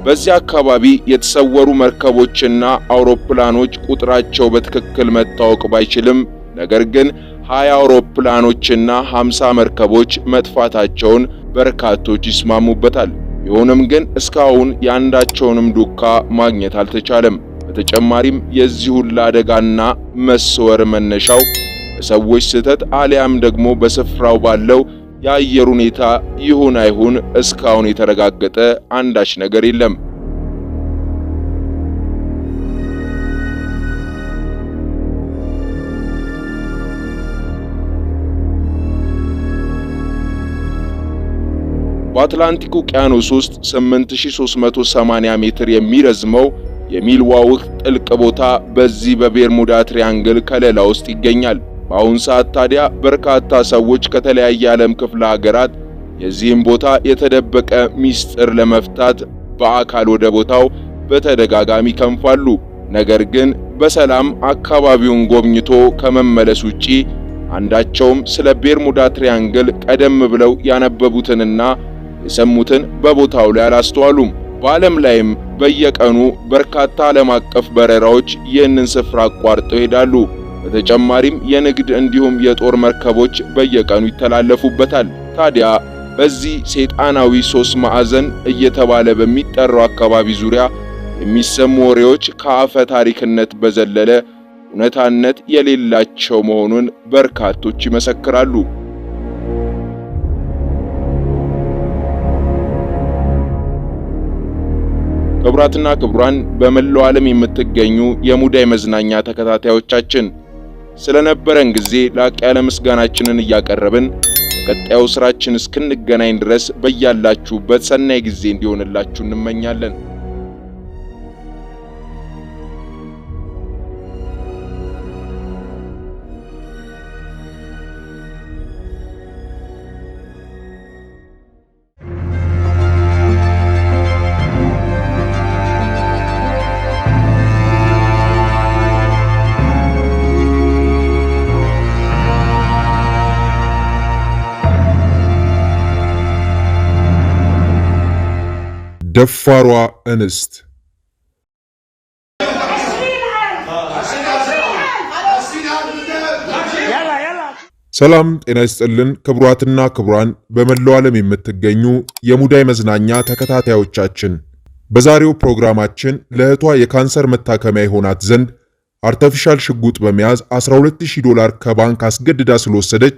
በዚህ አካባቢ የተሰወሩ መርከቦችና አውሮፕላኖች ቁጥራቸው በትክክል መታወቅ ባይችልም ነገር ግን 20 አውሮፕላኖችና 50 መርከቦች መጥፋታቸውን በርካቶች ይስማሙበታል። ይሁንም ግን እስካሁን ያንዳቸውንም ዱካ ማግኘት አልተቻለም። በተጨማሪም የዚህ ሁሉ አደጋና መሰወር መነሻው በሰዎች ስህተት አሊያም ደግሞ በስፍራው ባለው የአየር ሁኔታ ይሁን አይሁን እስካሁን የተረጋገጠ አንዳች ነገር የለም። በአትላንቲክ ውቅያኖስ ውስጥ 8380 ሜትር የሚረዝመው የሚልዋውህ ጥልቅ ቦታ በዚህ በቤርሙዳ ትሪያንግል ከለላ ውስጥ ይገኛል። በአሁን ሰዓት ታዲያ በርካታ ሰዎች ከተለያየ ዓለም ክፍለ ሀገራት የዚህን ቦታ የተደበቀ ሚስጥር ለመፍታት በአካል ወደ ቦታው በተደጋጋሚ ከንፋሉ። ነገር ግን በሰላም አካባቢውን ጎብኝቶ ከመመለስ ውጪ አንዳቸውም ስለ ቤርሙዳ ትሪያንግል ቀደም ብለው ያነበቡትንና የሰሙትን በቦታው ላይ አላስተዋሉም። በዓለም ላይም በየቀኑ በርካታ ዓለም አቀፍ በረራዎች ይህንን ስፍራ አቋርጠው ይሄዳሉ። በተጨማሪም የንግድ እንዲሁም የጦር መርከቦች በየቀኑ ይተላለፉበታል። ታዲያ በዚህ ሰይጣናዊ 3 ማዕዘን እየተባለ በሚጠራው አካባቢ ዙሪያ የሚሰሙ ወሬዎች ከአፈ ታሪክነት በዘለለ እውነታነት የሌላቸው መሆኑን በርካቶች ይመሰክራሉ። ክቡራትና ክቡራን በመላው ዓለም የምትገኙ የሙዳይ መዝናኛ ተከታታዮቻችን ስለነበረን ጊዜ ላቅ ያለ ምስጋናችንን እያቀረብን በቀጣዩ ስራችን እስክንገናኝ ድረስ በያላችሁበት ሰናይ ጊዜ እንዲሆንላችሁ እንመኛለን። ደፋሯ እንስት ሰላም ጤና ይስጥልን። ክቡራትና ክቡራን በመላው ዓለም የምትገኙ የሙዳይ መዝናኛ ተከታታዮቻችን በዛሬው ፕሮግራማችን ለእህቷ የካንሰር መታከሚያ ይሆናት ዘንድ አርተፊሻል ሽጉጥ በመያዝ $12000 ከባንክ አስገድዳ ስለወሰደች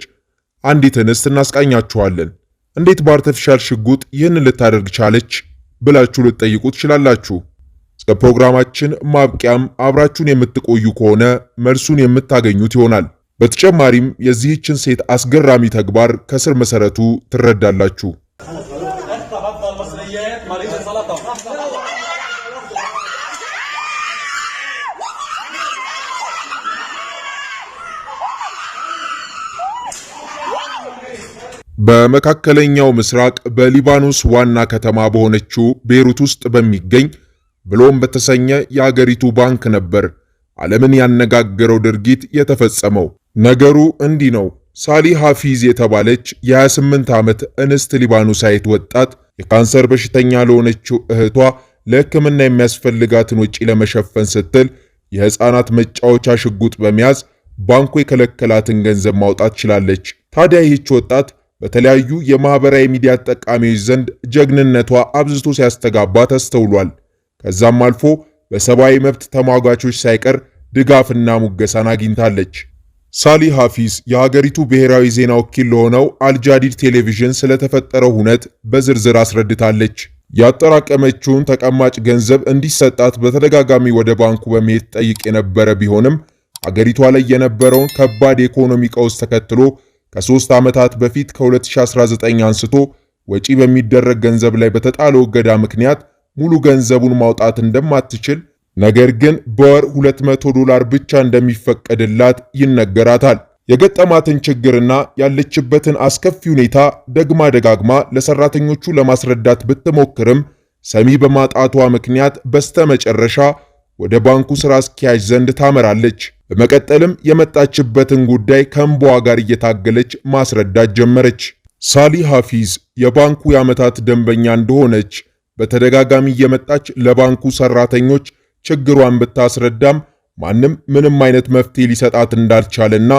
አንዲት እንስት እናስቃኛችኋለን። እንዴት በአርተፊሻል ሽጉጥ ይህንን ልታደርግ ቻለች ብላችሁ ልትጠይቁ ትችላላችሁ። እስከ ፕሮግራማችን ማብቂያም አብራችሁን የምትቆዩ ከሆነ መልሱን የምታገኙት ይሆናል። በተጨማሪም የዚህችን ሴት አስገራሚ ተግባር ከስር መሰረቱ ትረዳላችሁ። በመካከለኛው ምስራቅ በሊባኖስ ዋና ከተማ በሆነችው ቤይሩት ውስጥ በሚገኝ ብሎም በተሰኘ የአገሪቱ ባንክ ነበር ዓለምን ያነጋገረው ድርጊት የተፈጸመው። ነገሩ እንዲህ ነው። ሳሊ ሐፊዝ የተባለች የ28 ዓመት እንስት ሊባኖሳዊት ወጣት የካንሰር በሽተኛ ለሆነችው እህቷ ለሕክምና የሚያስፈልጋትን ወጪ ለመሸፈን ስትል የሕፃናት መጫወቻ ሽጉጥ በመያዝ ባንኩ የከለከላትን ገንዘብ ማውጣት ችላለች። ታዲያ ይህች ወጣት በተለያዩ የማህበራዊ ሚዲያ ተጠቃሚዎች ዘንድ ጀግንነቷ አብዝቶ ሲያስተጋባ ተስተውሏል። ከዛም አልፎ በሰብአዊ መብት ተሟጋቾች ሳይቀር ድጋፍና ሙገሳን አግኝታለች። ሳሊ ሐፊዝ የሀገሪቱ ብሔራዊ ዜና ወኪል ለሆነው አልጃዲድ ቴሌቪዥን ስለተፈጠረው ሁነት በዝርዝር አስረድታለች። ያጠራቀመችውን ተቀማጭ ገንዘብ እንዲሰጣት በተደጋጋሚ ወደ ባንኩ በመሄድ ጠይቅ የነበረ ቢሆንም አገሪቷ ላይ የነበረውን ከባድ የኢኮኖሚ ቀውስ ተከትሎ ከ3 ዓመታት በፊት ከ2019 አንስቶ ወጪ በሚደረግ ገንዘብ ላይ በተጣለው እገዳ ምክንያት ሙሉ ገንዘቡን ማውጣት እንደማትችል ነገር ግን በወር $200 ብቻ እንደሚፈቀድላት ይነገራታል። የገጠማትን ችግርና ያለችበትን አስከፊ ሁኔታ ደግማ ደጋግማ ለሰራተኞቹ ለማስረዳት ብትሞክርም ሰሚ በማጣቷ ምክንያት በስተመጨረሻ ወደ ባንኩ ስራ አስኪያጅ ዘንድ ታመራለች። በመቀጠልም የመጣችበትን ጉዳይ ከእንባዋ ጋር እየታገለች ማስረዳት ጀመረች። ሳሊ ሐፊዝ የባንኩ የዓመታት ደንበኛ እንደሆነች በተደጋጋሚ እየመጣች ለባንኩ ሰራተኞች ችግሯን ብታስረዳም ማንም ምንም አይነት መፍትሄ ሊሰጣት እንዳልቻለና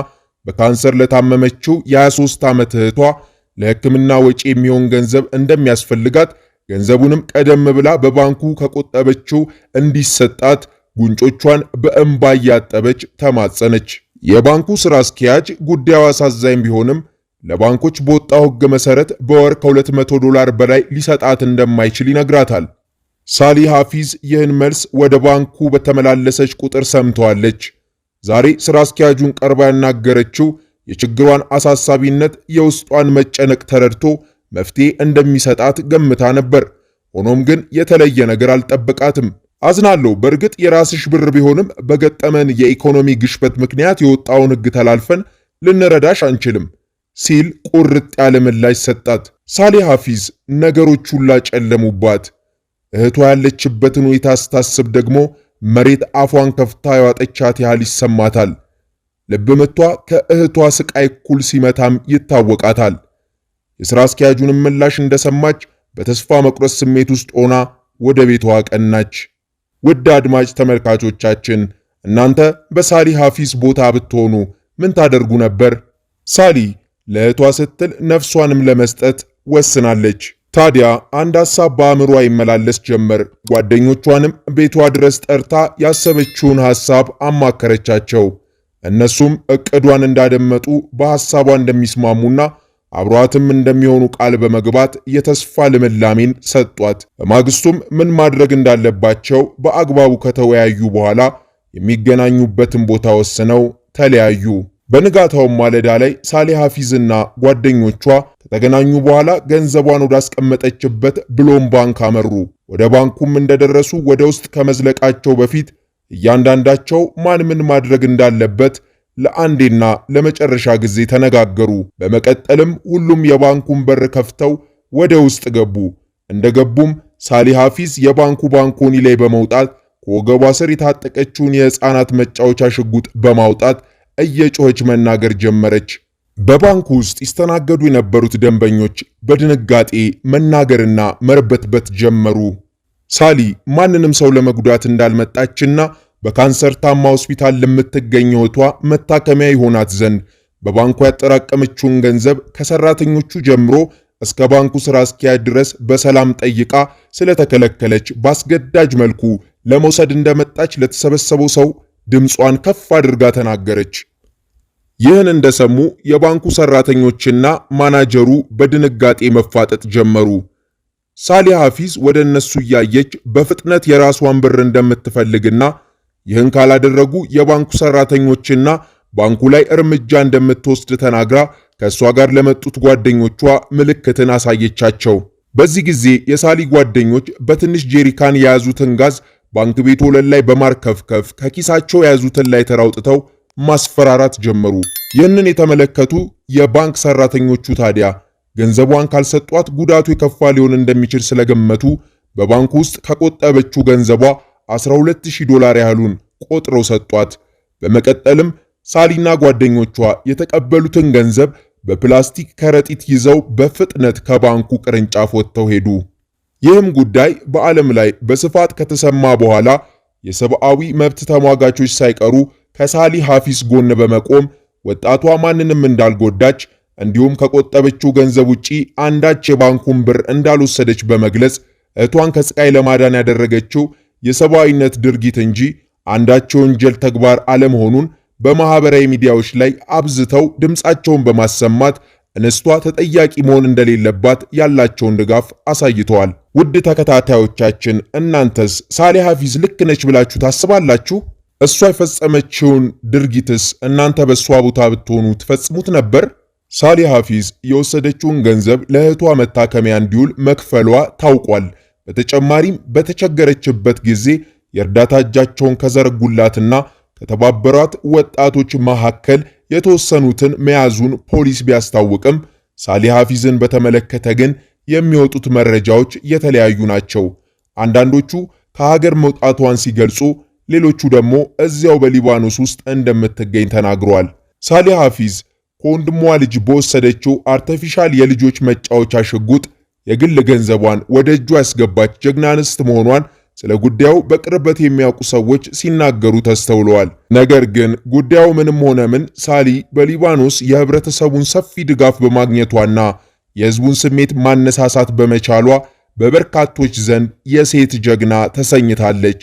በካንሰር ለታመመችው የ23 ዓመት እህቷ ለሕክምና ወጪ የሚሆን ገንዘብ እንደሚያስፈልጋት ገንዘቡንም ቀደም ብላ በባንኩ ከቆጠበችው እንዲሰጣት ጉንጮቿን በእንባ እያጠበች ተማጸነች። የባንኩ ስራ አስኪያጅ ጉዳዩ አሳዛኝ ቢሆንም ለባንኮች በወጣው ሕግ መሰረት በወር $200 በላይ ሊሰጣት እንደማይችል ይነግራታል። ሳሊ ሐፊዝ ይህን መልስ ወደ ባንኩ በተመላለሰች ቁጥር ሰምተዋለች። ዛሬ ስራ አስኪያጁን ቀርባ ያናገረችው የችግሯን አሳሳቢነት የውስጧን መጨነቅ ተረድቶ መፍትሄ እንደሚሰጣት ገምታ ነበር። ሆኖም ግን የተለየ ነገር አልጠበቃትም። አዝናለሁ፣ በእርግጥ የራስሽ ብር ቢሆንም በገጠመን የኢኮኖሚ ግሽበት ምክንያት የወጣውን ሕግ ተላልፈን ልንረዳሽ አንችልም ሲል ቁርጥ ያለ ምላሽ ሰጣት። ሳሊ ሐፊዝ ነገሮች ሁላ ጨለሙባት። እህቷ ያለችበትን ሁኔታ ስታስብ ደግሞ መሬት አፏን ከፍታ ያዋጠቻት ያህል ይሰማታል። ልብ ምቷ ከእህቷ ስቃይ እኩል ሲመታም ይታወቃታል። የሥራ አስኪያጁንም ምላሽ እንደሰማች በተስፋ መቁረጥ ስሜት ውስጥ ሆና ወደ ቤቷ አቀናች። ውድ አድማጭ ተመልካቾቻችን እናንተ በሳሊ ሐፊዝ ቦታ ብትሆኑ ምን ታደርጉ ነበር? ሳሊ ለእህቷ ስትል ነፍሷንም ለመስጠት ወስናለች። ታዲያ አንድ ሐሳብ በአእምሯ ይመላለስ ጀመር። ጓደኞቿንም ቤቷ ድረስ ጠርታ ያሰበችውን ሐሳብ አማከረቻቸው። እነሱም እቅዷን እንዳደመጡ በሐሳቧ እንደሚስማሙና አብሯትም እንደሚሆኑ ቃል በመግባት የተስፋ ልምላሜን ሰጧት። በማግስቱም ምን ማድረግ እንዳለባቸው በአግባቡ ከተወያዩ በኋላ የሚገናኙበትን ቦታ ወስነው ተለያዩ። በንጋታውም ማለዳ ላይ ሳሊ ሐፊዝና ጓደኞቿ ከተገናኙ በኋላ ገንዘቧን ወዳስቀመጠችበት ብሎም ባንክ አመሩ። ወደ ባንኩም እንደደረሱ ወደ ውስጥ ከመዝለቃቸው በፊት እያንዳንዳቸው ማን ምን ማድረግ እንዳለበት ለአንዴና ለመጨረሻ ጊዜ ተነጋገሩ። በመቀጠልም ሁሉም የባንኩን በር ከፍተው ወደ ውስጥ ገቡ። እንደገቡም ሳሊ ሐፊዝ የባንኩ ባንኮኒ ላይ በመውጣት ከወገቧ ስር የታጠቀችውን የሕፃናት መጫወቻ ሽጉጥ በማውጣት እየጮኸች መናገር ጀመረች። በባንኩ ውስጥ ይስተናገዱ የነበሩት ደንበኞች በድንጋጤ መናገርና መርበትበት ጀመሩ። ሳሊ ማንንም ሰው ለመጉዳት እንዳልመጣችና በካንሰር ታማ ሆስፒታል ለምትገኝ እህቷ መታከሚያ ይሆናት ዘንድ በባንኩ ያጠራቀመችውን ገንዘብ ከሰራተኞቹ ጀምሮ እስከ ባንኩ ስራ አስኪያጅ ድረስ በሰላም ጠይቃ ስለተከለከለች በአስገዳጅ መልኩ ለመውሰድ እንደመጣች ለተሰበሰበው ሰው ድምጿን ከፍ አድርጋ ተናገረች። ይህን እንደሰሙ የባንኩ ሰራተኞችና ማናጀሩ በድንጋጤ መፋጠጥ ጀመሩ። ሳሊህ ሐፊዝ ወደ እነሱ እያየች በፍጥነት የራሷን ብር እንደምትፈልግና ይህን ካላደረጉ የባንኩ ሰራተኞችና ባንኩ ላይ እርምጃ እንደምትወስድ ተናግራ ከእሷ ጋር ለመጡት ጓደኞቿ ምልክትን አሳየቻቸው። በዚህ ጊዜ የሳሊ ጓደኞች በትንሽ ጄሪካን የያዙትን ጋዝ ባንክ ቤት ወለል ላይ በማርከፍከፍ ከኪሳቸው የያዙትን ላይ ተራውጥተው ማስፈራራት ጀመሩ። ይህንን የተመለከቱ የባንክ ሰራተኞቹ ታዲያ ገንዘቧን ካልሰጧት ጉዳቱ የከፋ ሊሆን እንደሚችል ስለገመቱ በባንኩ ውስጥ ከቆጠበችው ገንዘቧ $12000 ያህሉን ቆጥረው ሰጧት። በመቀጠልም ሳሊና ጓደኞቿ የተቀበሉትን ገንዘብ በፕላስቲክ ከረጢት ይዘው በፍጥነት ከባንኩ ቅርንጫፍ ወጥተው ሄዱ። ይህም ጉዳይ በዓለም ላይ በስፋት ከተሰማ በኋላ የሰብአዊ መብት ተሟጋቾች ሳይቀሩ ከሳሊ ሐፊዝ ጎን በመቆም ወጣቷ ማንንም እንዳልጎዳች እንዲሁም ከቆጠበችው ገንዘብ ውጪ አንዳች የባንኩን ብር እንዳልወሰደች በመግለጽ እህቷን ከስቃይ ለማዳን ያደረገችው የሰብአዊነት ድርጊት እንጂ አንዳች የወንጀል ተግባር አለመሆኑን በማህበራዊ ሚዲያዎች ላይ አብዝተው ድምጻቸውን በማሰማት እንስቷ ተጠያቂ መሆን እንደሌለባት ያላቸውን ድጋፍ አሳይተዋል። ውድ ተከታታዮቻችን እናንተስ ሳሊ ሐፊዝ ልክ ነች ብላችሁ ታስባላችሁ? እሷ የፈጸመችውን ድርጊትስ እናንተ በሷ ቦታ ብትሆኑ ትፈጽሙት ነበር? ሳሊ ሐፊዝ የወሰደችውን ገንዘብ ለእህቷ መታከሚያ እንዲውል መክፈሏ ታውቋል። በተጨማሪም በተቸገረችበት ጊዜ የእርዳታ እጃቸውን ከዘረጉላትና ከተባበሯት ወጣቶች መካከል የተወሰኑትን መያዙን ፖሊስ ቢያስታውቅም ሳሊ ሐፊዝን በተመለከተ ግን የሚወጡት መረጃዎች የተለያዩ ናቸው። አንዳንዶቹ ከሀገር መውጣቷን ሲገልጹ፣ ሌሎቹ ደግሞ እዚያው በሊባኖስ ውስጥ እንደምትገኝ ተናግረዋል። ሳሊ ሐፊዝ ከወንድሟ ልጅ በወሰደችው አርቲፊሻል የልጆች መጫወቻ ሽጉጥ የግል ገንዘቧን ወደ እጇ ያስገባች ጀግና እንስት መሆኗን ስለ ጉዳዩ በቅርበት የሚያውቁ ሰዎች ሲናገሩ ተስተውለዋል። ነገር ግን ጉዳዩ ምንም ሆነ ምን ሳሊ በሊባኖስ የህብረተሰቡን ሰፊ ድጋፍ በማግኘቷና የህዝቡን ስሜት ማነሳሳት በመቻሏ በበርካቶች ዘንድ የሴት ጀግና ተሰኝታለች።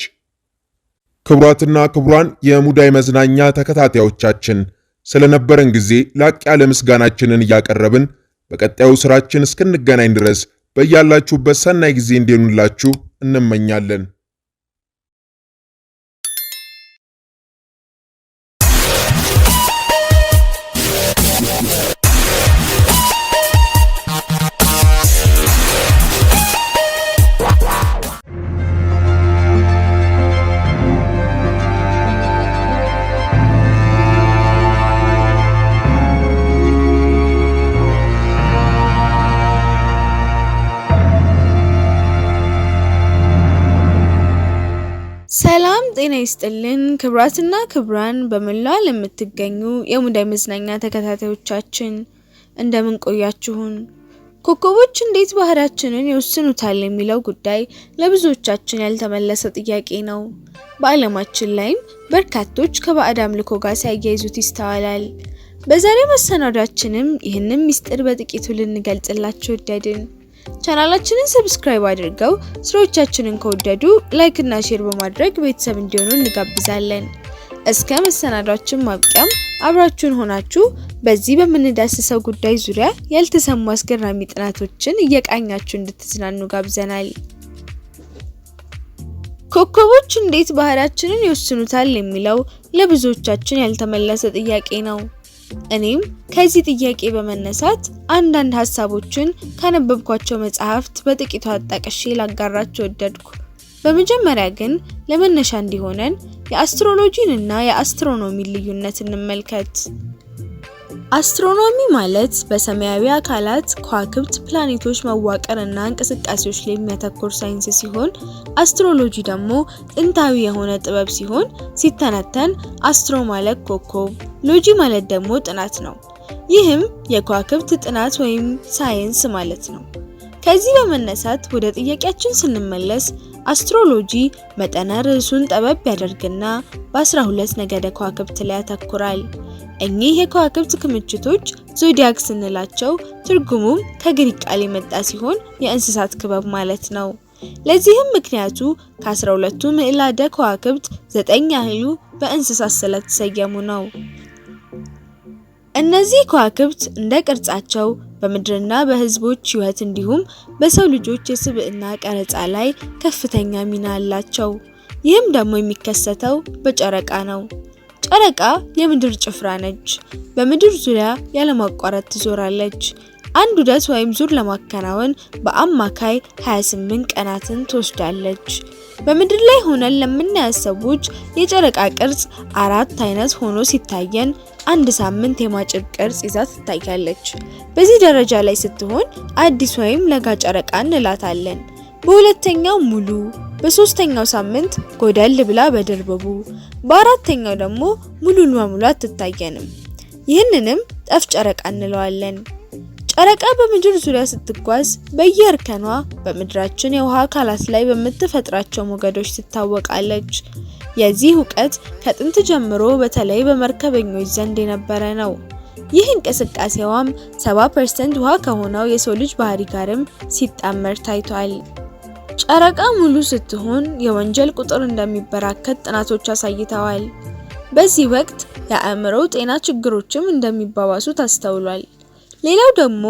ክቡራትና ክቡራን የሙዳይ መዝናኛ ተከታታዮቻችን ስለነበረን ጊዜ ላቅ ያለ ምስጋናችንን እያቀረብን በቀጣዩ ስራችን እስክንገናኝ ድረስ በያላችሁበት ሰናይ ጊዜ እንዲሆንላችሁ እንመኛለን። ሰላም ጤና ይስጥልን ክብራትና ክብራን በመላው ለምትገኙ የሙዳይ መዝናኛ ተከታታዮቻችን እንደምን ቆያችሁን? ኮከቦች እንዴት ባህሪያችንን ይወስኑታል የሚለው ጉዳይ ለብዙዎቻችን ያልተመለሰ ጥያቄ ነው። በዓለማችን ላይም በርካቶች ከባዕድ አምልኮ ጋር ሲያያይዙት ይስተዋላል። በዛሬ መሰናዷችንም ይህንን ሚስጥር በጥቂቱ ልንገልጽላችሁ ወደድን። ቻናላችንን ሰብስክራይብ አድርገው ስራዎቻችንን ከወደዱ ላይክ እና ሼር በማድረግ ቤተሰብ እንዲሆኑ እንጋብዛለን። እስከ መሰናዷችን ማብቂያም አብራችሁን ሆናችሁ በዚህ በምንዳስሰው ጉዳይ ዙሪያ ያልተሰሙ አስገራሚ ጥናቶችን እየቃኛችሁ እንድትዝናኑ ጋብዘናል። ኮከቦች እንዴት ባህሪያችንን ይወስኑታል የሚለው ለብዙዎቻችን ያልተመለሰ ጥያቄ ነው። እኔም ከዚህ ጥያቄ በመነሳት አንዳንድ ሀሳቦችን ካነበብኳቸው መጽሐፍት በጥቂቱ አጣቅሼ ላጋራችሁ ወደድኩ። በመጀመሪያ ግን ለመነሻ እንዲሆነን የአስትሮሎጂን እና የአስትሮኖሚን ልዩነት እንመልከት። አስትሮኖሚ ማለት በሰማያዊ አካላት፣ ከዋክብት፣ ፕላኔቶች መዋቅር እና እንቅስቃሴዎች ላይ የሚያተኩር ሳይንስ ሲሆን አስትሮሎጂ ደግሞ ጥንታዊ የሆነ ጥበብ ሲሆን ሲተነተን አስትሮ ማለት ኮከብ፣ ሎጂ ማለት ደግሞ ጥናት ነው። ይህም የከዋክብት ጥናት ወይም ሳይንስ ማለት ነው። ከዚህ በመነሳት ወደ ጥያቄያችን ስንመለስ አስትሮሎጂ መጠነ ርዕሱን ጠበብ ያደርግና በ12 ነገደ ከዋክብት ላይ ያተኩራል። እኚህ የከዋክብት ክምችቶች ዞዲያክ ስንላቸው ትርጉሙም ከግሪክ ቃል የመጣ ሲሆን የእንስሳት ክበብ ማለት ነው። ለዚህም ምክንያቱ ከ12ቱ ምዕላደ ከዋክብት 9 ያህሉ በእንስሳት ስለተሰየሙ ነው። እነዚህ ከዋክብት እንደ ቅርጻቸው በምድርና በህዝቦች ህይወት እንዲሁም በሰው ልጆች የስብዕና ቀረጻ ላይ ከፍተኛ ሚና አላቸው። ይህም ደግሞ የሚከሰተው በጨረቃ ነው። ጨረቃ የምድር ጭፍራ ነች። በምድር ዙሪያ ያለማቋረጥ ትዞራለች። አንድ ዑደት ወይም ዙር ለማከናወን በአማካይ 28 ቀናትን ትወስዳለች። በምድር ላይ ሆነን ለምናያት ሰዎች የጨረቃ ቅርጽ 4 አይነት ሆኖ ሲታየን አንድ ሳምንት የማጭድ ቅርጽ ይዛ ትታያለች። በዚህ ደረጃ ላይ ስትሆን አዲስ ወይም ለጋ ጨረቃ እንላታለን። በሁለተኛው ሙሉ፣ በሶስተኛው ሳምንት ጎደል ብላ በድርብቡ፣ በአራተኛው ደግሞ ሙሉን በሙሉ አትታየንም። ይህንንም ጠፍ ጨረቃ እንለዋለን። ጨረቃ በምድር ዙሪያ ስትጓዝ በየእርከኗ በምድራችን የውሃ አካላት ላይ በምትፈጥራቸው ሞገዶች ትታወቃለች። የዚህ እውቀት ከጥንት ጀምሮ በተለይ በመርከበኞች ዘንድ የነበረ ነው። ይህ እንቅስቃሴዋም 70% ውሃ ከሆነው የሰው ልጅ ባህሪ ጋርም ሲጣመር ታይቷል። ጨረቃ ሙሉ ስትሆን የወንጀል ቁጥር እንደሚበራከት ጥናቶች አሳይተዋል። በዚህ ወቅት የአእምሮ ጤና ችግሮችም እንደሚባባሱ ታስተውሏል። ሌላው ደግሞ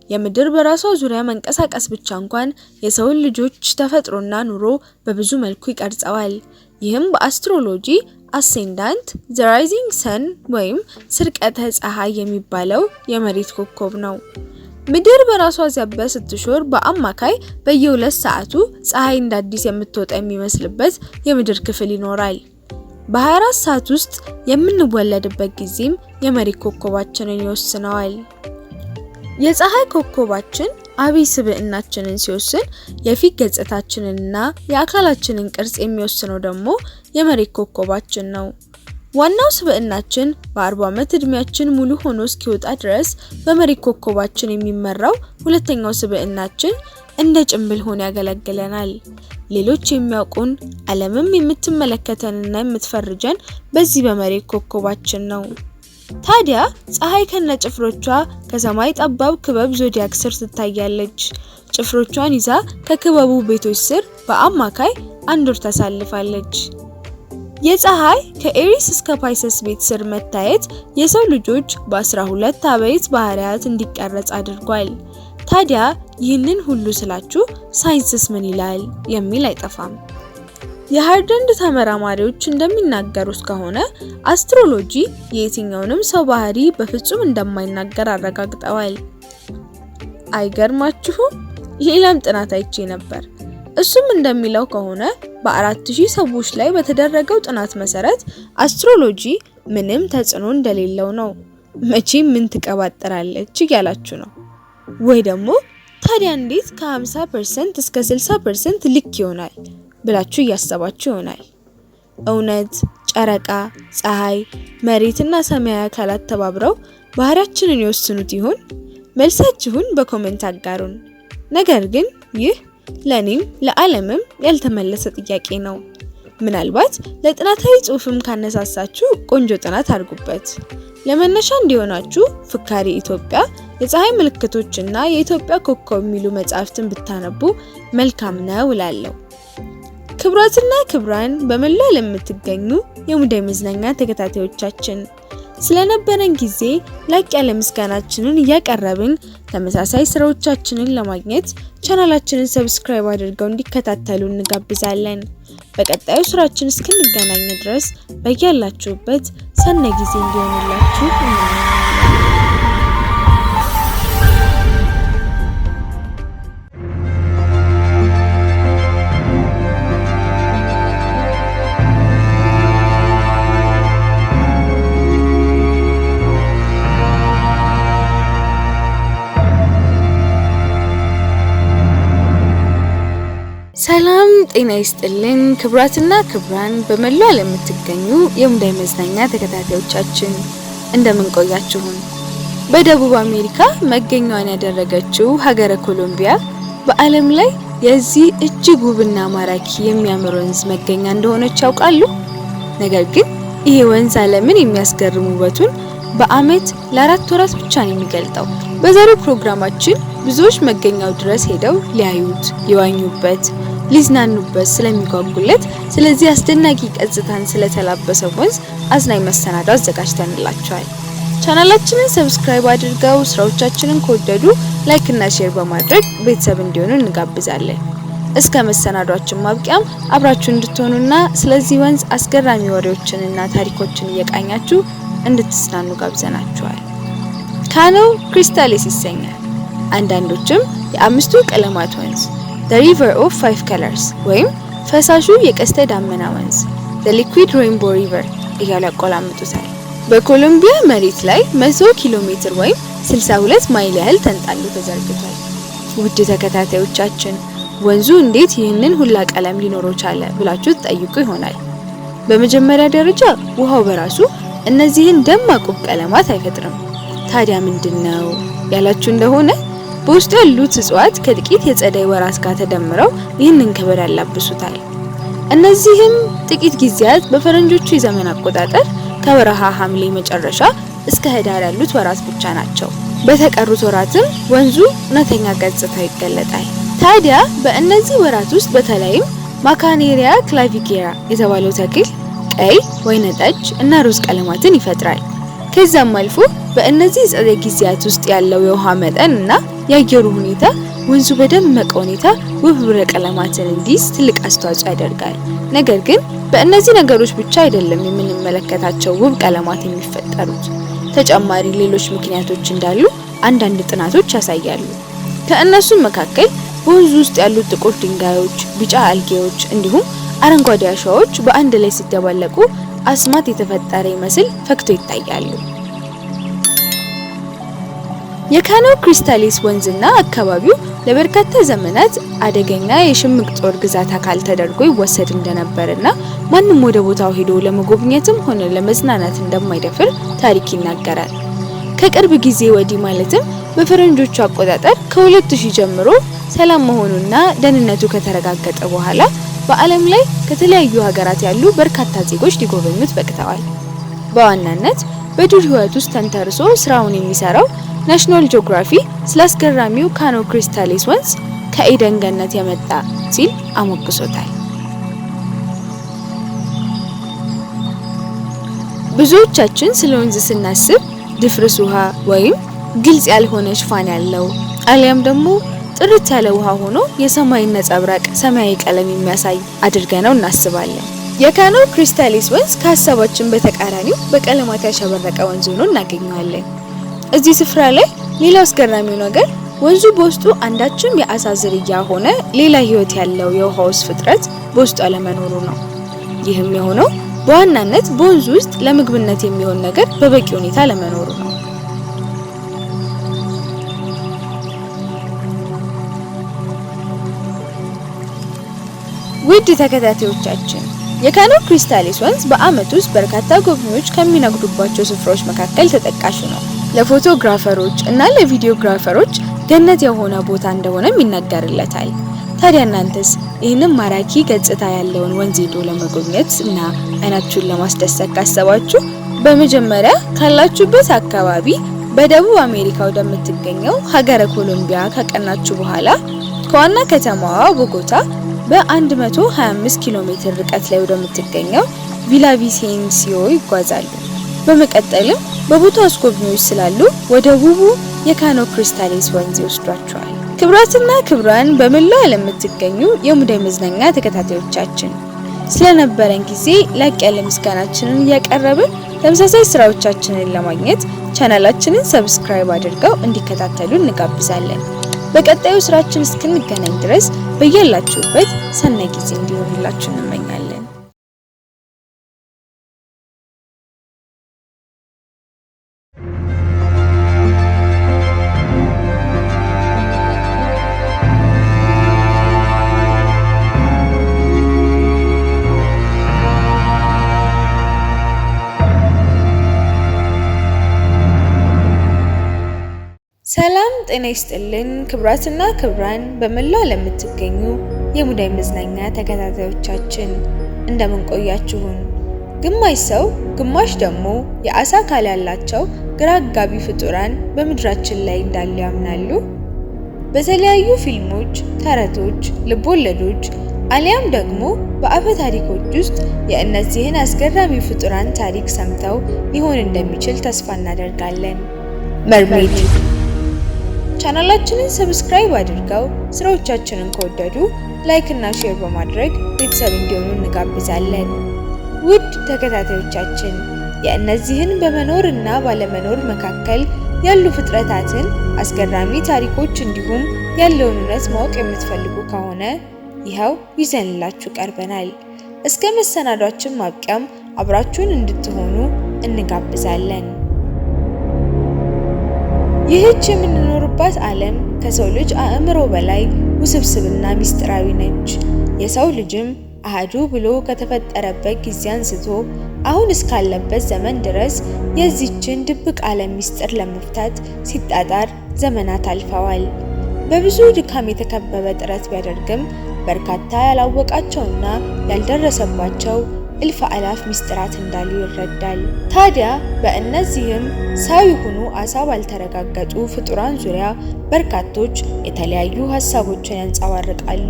የምድር በራሷ ዙሪያ መንቀሳቀስ ብቻ እንኳን የሰውን ልጆች ተፈጥሮና ኑሮ በብዙ መልኩ ይቀርጸዋል። ይህም በአስትሮሎጂ አሴንዳንት ዘ ራይዚንግ ሰን ወይም ስርቀተ ፀሐይ የሚባለው የመሬት ኮከብ ነው። ምድር በራሷ ዚያበ ስትሾር በአማካይ በየ2 ሰዓቱ ፀሐይ እንደ አዲስ የምትወጣ የሚመስልበት የምድር ክፍል ይኖራል። በ24 ሰዓት ውስጥ የምንወለድበት ጊዜም የመሬት ኮከባችንን ይወስነዋል። የፀሐይ ኮከባችን አብይ ስብዕናችንን ሲወስን የፊት ገጽታችንንና የአካላችንን ቅርጽ የሚወስነው ደግሞ የመሬት ኮከባችን ነው። ዋናው ስብዕናችን በ40 ዓመት እድሜያችን ሙሉ ሆኖ እስኪወጣ ድረስ በመሬት ኮከባችን የሚመራው ሁለተኛው ስብዕናችን እንደ ጭምብል ሆኖ ያገለግለናል። ሌሎች የሚያውቁን ዓለምም የምትመለከተንና የምትፈርጀን በዚህ በመሬት ኮከባችን ነው። ታዲያ ፀሐይ ከነጭፍሮቿ ከሰማይ ጠባብ ክበብ ዞዲያክ ስር ትታያለች። ጭፍሮቿን ይዛ ከክበቡ ቤቶች ስር በአማካይ 1 ወር ታሳልፋለች። የፀሐይ ከኤሪስ እስከ ፓይሰስ ቤት ስር መታየት የሰው ልጆች በ12 አበይት ባህሪያት እንዲቀረጽ አድርጓል። ታዲያ ይህንን ሁሉ ስላችሁ ሳይንስስ ምን ይላል የሚል አይጠፋም። የሃርቨርድ ተመራማሪዎች እንደሚናገሩት ከሆነ አስትሮሎጂ የየትኛውንም ሰው ባህሪ በፍጹም እንደማይናገር አረጋግጠዋል። አይገርማችሁም? ሌላም ጥናት አይቼ ነበር። እሱም እንደሚለው ከሆነ በ4000 ሰዎች ላይ በተደረገው ጥናት መሰረት አስትሮሎጂ ምንም ተጽዕኖ እንደሌለው ነው። መቼም ምን ትቀባጥራለች እያላችሁ ነው ወይ? ደግሞ ታዲያ እንዴት ከ50% እስከ 60% ልክ ይሆናል ብላችሁ እያሰባችሁ ይሆናል። እውነት ጨረቃ፣ ፀሐይ፣ መሬትና ሰማያዊ አካላት ተባብረው ባህሪያችንን ይወስኑት ይሆን? መልሳችሁን በኮሜንት አጋሩን። ነገር ግን ይህ ለኔም ለዓለምም ያልተመለሰ ጥያቄ ነው። ምናልባት ለጥናታዊ ጽሑፍም ካነሳሳችሁ ቆንጆ ጥናት አድርጉበት። ለመነሻ እንዲሆናችሁ ፍካሪ ኢትዮጵያ፣ የፀሐይ ምልክቶችና የኢትዮጵያ ኮከብ የሚሉ መጽሐፍትን ብታነቡ መልካም ነው እላለሁ። ክብራትና ክብራን በመላው ለምትገኙ የሙዳይ መዝናኛ ተከታታዮቻችን ስለነበረን ጊዜ ላቅ ያለ ምስጋናችንን እያቀረብን ተመሳሳይ ስራዎቻችንን ለማግኘት ቻናላችንን ሰብስክራይብ አድርገው እንዲከታተሉ እንጋብዛለን። በቀጣዩ ስራችን እስክንገናኝ ድረስ በያላችሁበት ሰናይ ጊዜ እንዲሆንላችሁ ሰላም ጤና ይስጥልን። ክብራትና ክብራን በመላው ዓለም የምትገኙ የሙዳይ መዝናኛ ተከታታዮቻችን እንደምን ቆያችሁን? በደቡብ አሜሪካ መገኛዋን ያደረገችው ሀገረ ኮሎምቢያ በዓለም ላይ የዚህ እጅግ ውብና ማራኪ የሚያምር ወንዝ መገኛ እንደሆነች ያውቃሉ? ነገር ግን ይሄ ወንዝ ዓለምን የሚያስገርም ውበቱን በአመት ለ4 ወራት ብቻ ነው የሚገልጠው። በዛሬው ፕሮግራማችን ብዙዎች መገኛው ድረስ ሄደው ሊያዩት፣ ሊዋኙበት ሊዝናኑበት ስለሚጓጉለት ስለዚህ አስደናቂ ገጽታን ስለተላበሰው ወንዝ አዝናኝ መሰናዶ አዘጋጅተንላችኋል። ቻናላችንን ሰብስክራይብ አድርገው ስራዎቻችንን ከወደዱ ላይክ እና ሼር በማድረግ ቤተሰብ እንዲሆኑ እንጋብዛለን። እስከ መሰናዷችን ማብቂያም አብራችሁ እንድትሆኑና ስለዚህ ወንዝ አስገራሚ ወሬዎችንና ታሪኮችን እየቃኛችሁ እንድትዝናኑ ጋብዘናችኋል። ካኖ ክሪስታሌስ ይሰኛል። አንዳንዶችም የአምስቱ ቀለማት ወንዝ The River of Five Colors ወይም ፈሳሹ የቀስተ ዳመና ወንዝ The Liquid Rainbow River እያሉ ያቆላምጡታል። በኮሎምቢያ መሬት ላይ 100 ኪሎ ሜትር ወይም 62 ማይል ያህል ተንጣሎ ተዘርግቷል። ውድ ተከታታዮቻችን ወንዙ እንዴት ይህንን ሁላ ቀለም ሊኖረው ቻለ ብላችሁ ትጠይቁ ይሆናል። በመጀመሪያ ደረጃ ውሃው በራሱ እነዚህን ደማቅ ቀለማት አይፈጥርም። ታዲያ ምንድነው ያላችሁ እንደሆነ በውስጡ ያሉት እጽዋት ከጥቂት የጸደይ ወራት ጋር ተደምረው ይህንን ክብር ያላብሱታል። እነዚህም ጥቂት ጊዜያት በፈረንጆቹ የዘመን አቆጣጠር ከወርሃ ሐምሌ መጨረሻ እስከ ህዳር ያሉት ወራት ብቻ ናቸው። በተቀሩት ወራትም ወንዙ እውነተኛ ገጽታው ይገለጣል። ታዲያ በእነዚህ ወራት ውስጥ በተለይም ማካኔሪያ ክላቪጌራ የተባለው ተክል ቀይ፣ ወይነጠጅ እና ሮዝ ቀለማትን ይፈጥራል። ከዛም አልፎ በእነዚህ ጸደይ ጊዜያት ውስጥ ያለው የውሃ መጠን እና የአየሩ ሁኔታ ወንዙ በደመቀ ሁኔታ ውብ ህብረ ቀለማትን እንዲይዝ ትልቅ አስተዋጽኦ ያደርጋል። ነገር ግን በእነዚህ ነገሮች ብቻ አይደለም የምንመለከታቸው ውብ ቀለማት የሚፈጠሩት። ተጨማሪ ሌሎች ምክንያቶች እንዳሉ አንዳንድ ጥናቶች ያሳያሉ። ከእነሱም መካከል በወንዙ ውስጥ ያሉት ጥቁር ድንጋዮች፣ ቢጫ አልጌዎች እንዲሁም አረንጓዴ አሸዋዎች በአንድ ላይ ሲደባለቁ አስማት የተፈጠረ ይመስል ፈክቶ ይታያሉ። የካኖ ክሪስታሌስ ወንዝና አካባቢው ለበርካታ ዘመናት አደገኛ የሽምቅ ጦር ግዛት አካል ተደርጎ ይወሰድ እንደነበርና ማንም ወደ ቦታው ሄዶ ለመጎብኘትም ሆነ ለመዝናናት እንደማይደፍር ታሪክ ይናገራል። ከቅርብ ጊዜ ወዲህ ማለትም በፈረንጆቹ አቆጣጠር ከ2000 ጀምሮ ሰላም መሆኑና ደህንነቱ ከተረጋገጠ በኋላ በዓለም ላይ ከተለያዩ ሀገራት ያሉ በርካታ ዜጎች ሊጎበኙት በቅተዋል። በዋናነት በዱር ህይወት ውስጥ ተንተርሶ ስራውን የሚሰራው ናሽናል ጂኦግራፊ ስለ አስገራሚው ካኖ ክሪስታሌስ ወንዝ ከኤደን ገነት የመጣ ሲል አሞግሶታል። ብዙዎቻችን ስለ ወንዝ ስናስብ ድፍርስ ውሃ ወይም ግልጽ ያልሆነ ሽፋን ያለው አሊያም ደግሞ ጥርት ያለ ውሃ ሆኖ የሰማይን ነጸብራቅ ሰማያዊ ቀለም የሚያሳይ አድርገነው እናስባለን። የካኖ ክሪስታሌስ ወንዝ ከሀሳባችን በተቃራኒው በቀለማት ያሸበረቀ ወንዝ ሆኖ እናገኘዋለን። እዚህ ስፍራ ላይ ሌላው አስገራሚው ነገር ወንዙ በውስጡ አንዳችም የአሳ ዝርያ ሆነ ሌላ ህይወት ያለው የውሃ ውስጥ ፍጥረት በውስጡ አለመኖሩ ነው። ይህም የሆነው በዋናነት በወንዙ ውስጥ ለምግብነት የሚሆን ነገር በበቂ ሁኔታ ለመኖሩ ነው። ውድ ተከታታዮቻችን የካኖ ክሪስታሌስ ወንዝ በአመት ውስጥ በርካታ ጎብኚዎች ከሚነግዱባቸው ስፍራዎች መካከል ተጠቃሹ ነው። ለፎቶግራፈሮች እና ለቪዲዮግራፈሮች ገነት የሆነ ቦታ እንደሆነም ይነገርለታል። ታዲያ እናንተስ ይህንን ማራኪ ገጽታ ያለውን ወንዝ ሄዶ ለመጎብኘት እና አይናችሁን ለማስደሰት ካሰባችሁ በመጀመሪያ ካላችሁበት አካባቢ በደቡብ አሜሪካ ወደምትገኘው ሀገረ ኮሎምቢያ ካቀናችሁ በኋላ ከዋና ከተማዋ ቦጎታ በ125 ኪሎ ሜትር ርቀት ላይ ወደምትገኘው ቪላቪሴንሲዮ ይጓዛሉ። በመቀጠልም በቦታው አስጎብኚዎች ስላሉ ወደ ውቡ የካኖ ክሪስታሌስ ወንዝ ይወስዷቸዋል። ክብራትና ክብራን በመላው ዓለም የምትገኙ የሙዳይ መዝናኛ ተከታታዮቻችን ስለነበረን ጊዜ ላቅ ያለ ምስጋናችንን እያቀረብን ተመሳሳይ ስራዎቻችንን ለማግኘት ቻናላችንን ሰብስክራይብ አድርገው እንዲከታተሉ እንጋብዛለን። በቀጣዩ ስራችን እስክንገናኝ ድረስ በያላችሁበት ሰናይ ጊዜ እንዲሆንላችሁ እንመኛለን። ሰላም ጤና ይስጥልን ክብራትና ክብራን በመላው ዓለም የምትገኙ የሙዳይ መዝናኛ ተከታታዮቻችን እንደምን ቆያችሁን? ግማሽ ሰው ግማሽ ደግሞ የአሳ አካል ያላቸው ግራ አጋቢ ፍጡራን በምድራችን ላይ እንዳሉ ያምናሉ። በተለያዩ ፊልሞች፣ ተረቶች፣ ልቦለዶች አሊያም ደግሞ በአፈ ታሪኮች ውስጥ የእነዚህን አስገራሚ ፍጡራን ታሪክ ሰምተው ሊሆን እንደሚችል ተስፋ እናደርጋለን። መርሜድ ቻናላችንን ሰብስክራይብ አድርገው ስራዎቻችንን ከወደዱ ላይክ እና ሼር በማድረግ ቤተሰብ እንዲሆኑ እንጋብዛለን። ውድ ተከታታዮቻችን የእነዚህን በመኖር እና ባለመኖር መካከል ያሉ ፍጥረታትን አስገራሚ ታሪኮች እንዲሁም ያለውን እውነት ማወቅ የምትፈልጉ ከሆነ ይኸው ይዘንላችሁ ቀርበናል። እስከ መሰናዷችን ማብቂያም አብራችሁን እንድትሆኑ እንጋብዛለን። ይህች የምንኖርባት ዓለም ከሰው ልጅ አእምሮ በላይ ውስብስብና ሚስጥራዊ ነች። የሰው ልጅም አሃዱ ብሎ ከተፈጠረበት ጊዜ አንስቶ አሁን እስካለበት ዘመን ድረስ የዚህችን ድብቅ ዓለም ሚስጥር ለመፍታት ሲጣጣር ዘመናት አልፈዋል። በብዙ ድካም የተከበበ ጥረት ቢያደርግም በርካታ ያላወቃቸውና ያልደረሰባቸው እልፍ አላፍ ሚስጥራት እንዳሉ ይረዳል። ታዲያ በእነዚህም ሰው ይሁኑ አሳ ባልተረጋገጡ ፍጡራን ዙሪያ በርካቶች የተለያዩ ሐሳቦችን ያንጸባርቃሉ።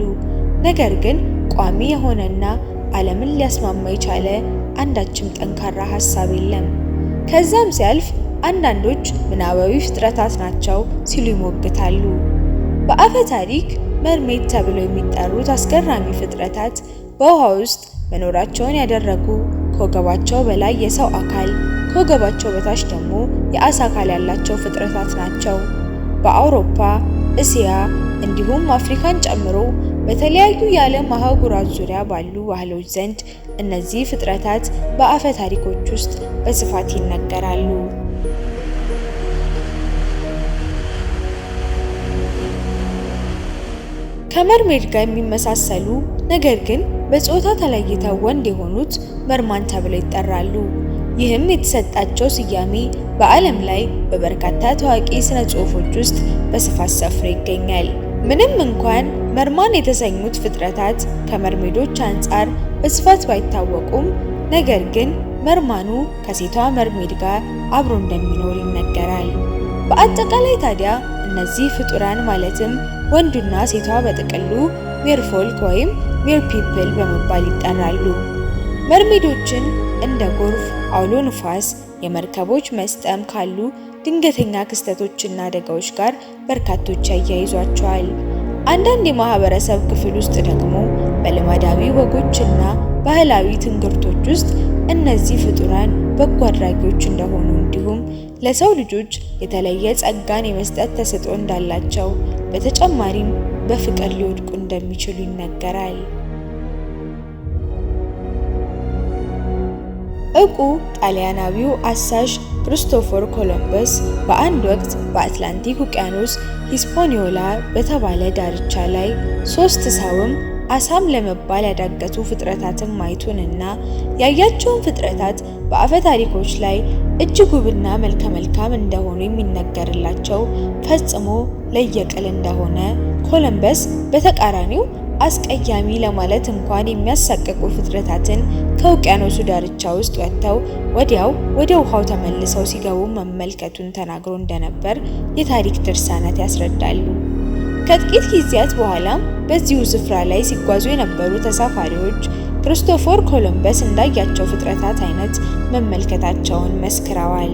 ነገር ግን ቋሚ የሆነና ዓለምን ሊያስማማ የቻለ አንዳችም ጠንካራ ሐሳብ የለም። ከዛም ሲያልፍ አንዳንዶች ምናባዊ ፍጥረታት ናቸው ሲሉ ይሞግታሉ። በአፈ ታሪክ መርሜድ ተብለው የሚጠሩት አስገራሚ ፍጥረታት በውሃ ውስጥ መኖራቸውን ያደረጉ ከወገባቸው በላይ የሰው አካል ከወገባቸው በታች ደግሞ የአሳ አካል ያላቸው ፍጥረታት ናቸው። በአውሮፓ፣ እስያ እንዲሁም አፍሪካን ጨምሮ በተለያዩ የዓለም አህጉራት ዙሪያ ባሉ ባህሎች ዘንድ እነዚህ ፍጥረታት በአፈ ታሪኮች ውስጥ በስፋት ይነገራሉ። ከመርሜድ ጋር የሚመሳሰሉ ነገር ግን በጾታ ተለይተው ወንድ የሆኑት መርማን ተብለው ይጠራሉ። ይህም የተሰጣቸው ስያሜ በዓለም ላይ በበርካታ ታዋቂ ስነ ጽሑፎች ውስጥ በስፋት ሰፍሮ ይገኛል። ምንም እንኳን መርማን የተሰኙት ፍጥረታት ከመርሜዶች አንጻር በስፋት ባይታወቁም ነገር ግን መርማኑ ከሴቷ መርሜድ ጋር አብሮ እንደሚኖር ይነገራል። በአጠቃላይ ታዲያ እነዚህ ፍጡራን ማለትም ወንዱና ሴቷ በጥቅሉ ሜርፎልክ ወይም ሜር ፒፕል በመባል ይጠራሉ። መርሜዶችን እንደ ጎርፍ፣ አውሎ ንፋስ፣ የመርከቦች መስጠም ካሉ ድንገተኛ ክስተቶችና አደጋዎች ጋር በርካቶች ያያይዟቸዋል። አንዳንድ የማህበረሰብ ክፍል ውስጥ ደግሞ በልማዳዊ ወጎችና ባህላዊ ትንግርቶች ውስጥ እነዚህ ፍጡራን በጎ አድራጊዎች እንደሆኑ እንዲሁም ለሰው ልጆች የተለየ ጸጋን የመስጠት ተሰጥኦ እንዳላቸው በተጨማሪም በፍቅር ሊወድቁ እንደሚችሉ ይነገራል። ዕውቁ ጣሊያናዊው አሳሽ ክርስቶፈር ኮሎምበስ በአንድ ወቅት በአትላንቲክ ውቅያኖስ ሂስፓኒዮላ በተባለ ዳርቻ ላይ 3 ሰውም አሳም ለመባል ያዳገቱ ፍጥረታትን ማየቱንና ያያቸውን ፍጥረታት በአፈ ታሪኮች ላይ እጅግ ውብና መልከ መልካም እንደሆኑ የሚነገርላቸው ፈጽሞ ለየቅል እንደሆነ፣ ኮሎምበስ በተቃራኒው አስቀያሚ ለማለት እንኳን የሚያሳቅቁ ፍጥረታትን ከውቅያኖሱ ዳርቻ ውስጥ ወጥተው ወዲያው ወደ ውሃው ተመልሰው ሲገቡ መመልከቱን ተናግሮ እንደነበር የታሪክ ድርሳናት ያስረዳሉ። ከጥቂት ጊዜያት በኋላም በዚሁ ስፍራ ላይ ሲጓዙ የነበሩ ተሳፋሪዎች ክርስቶፈር ኮሎምበስ እንዳያቸው ፍጥረታት አይነት መመልከታቸውን መስክረዋል።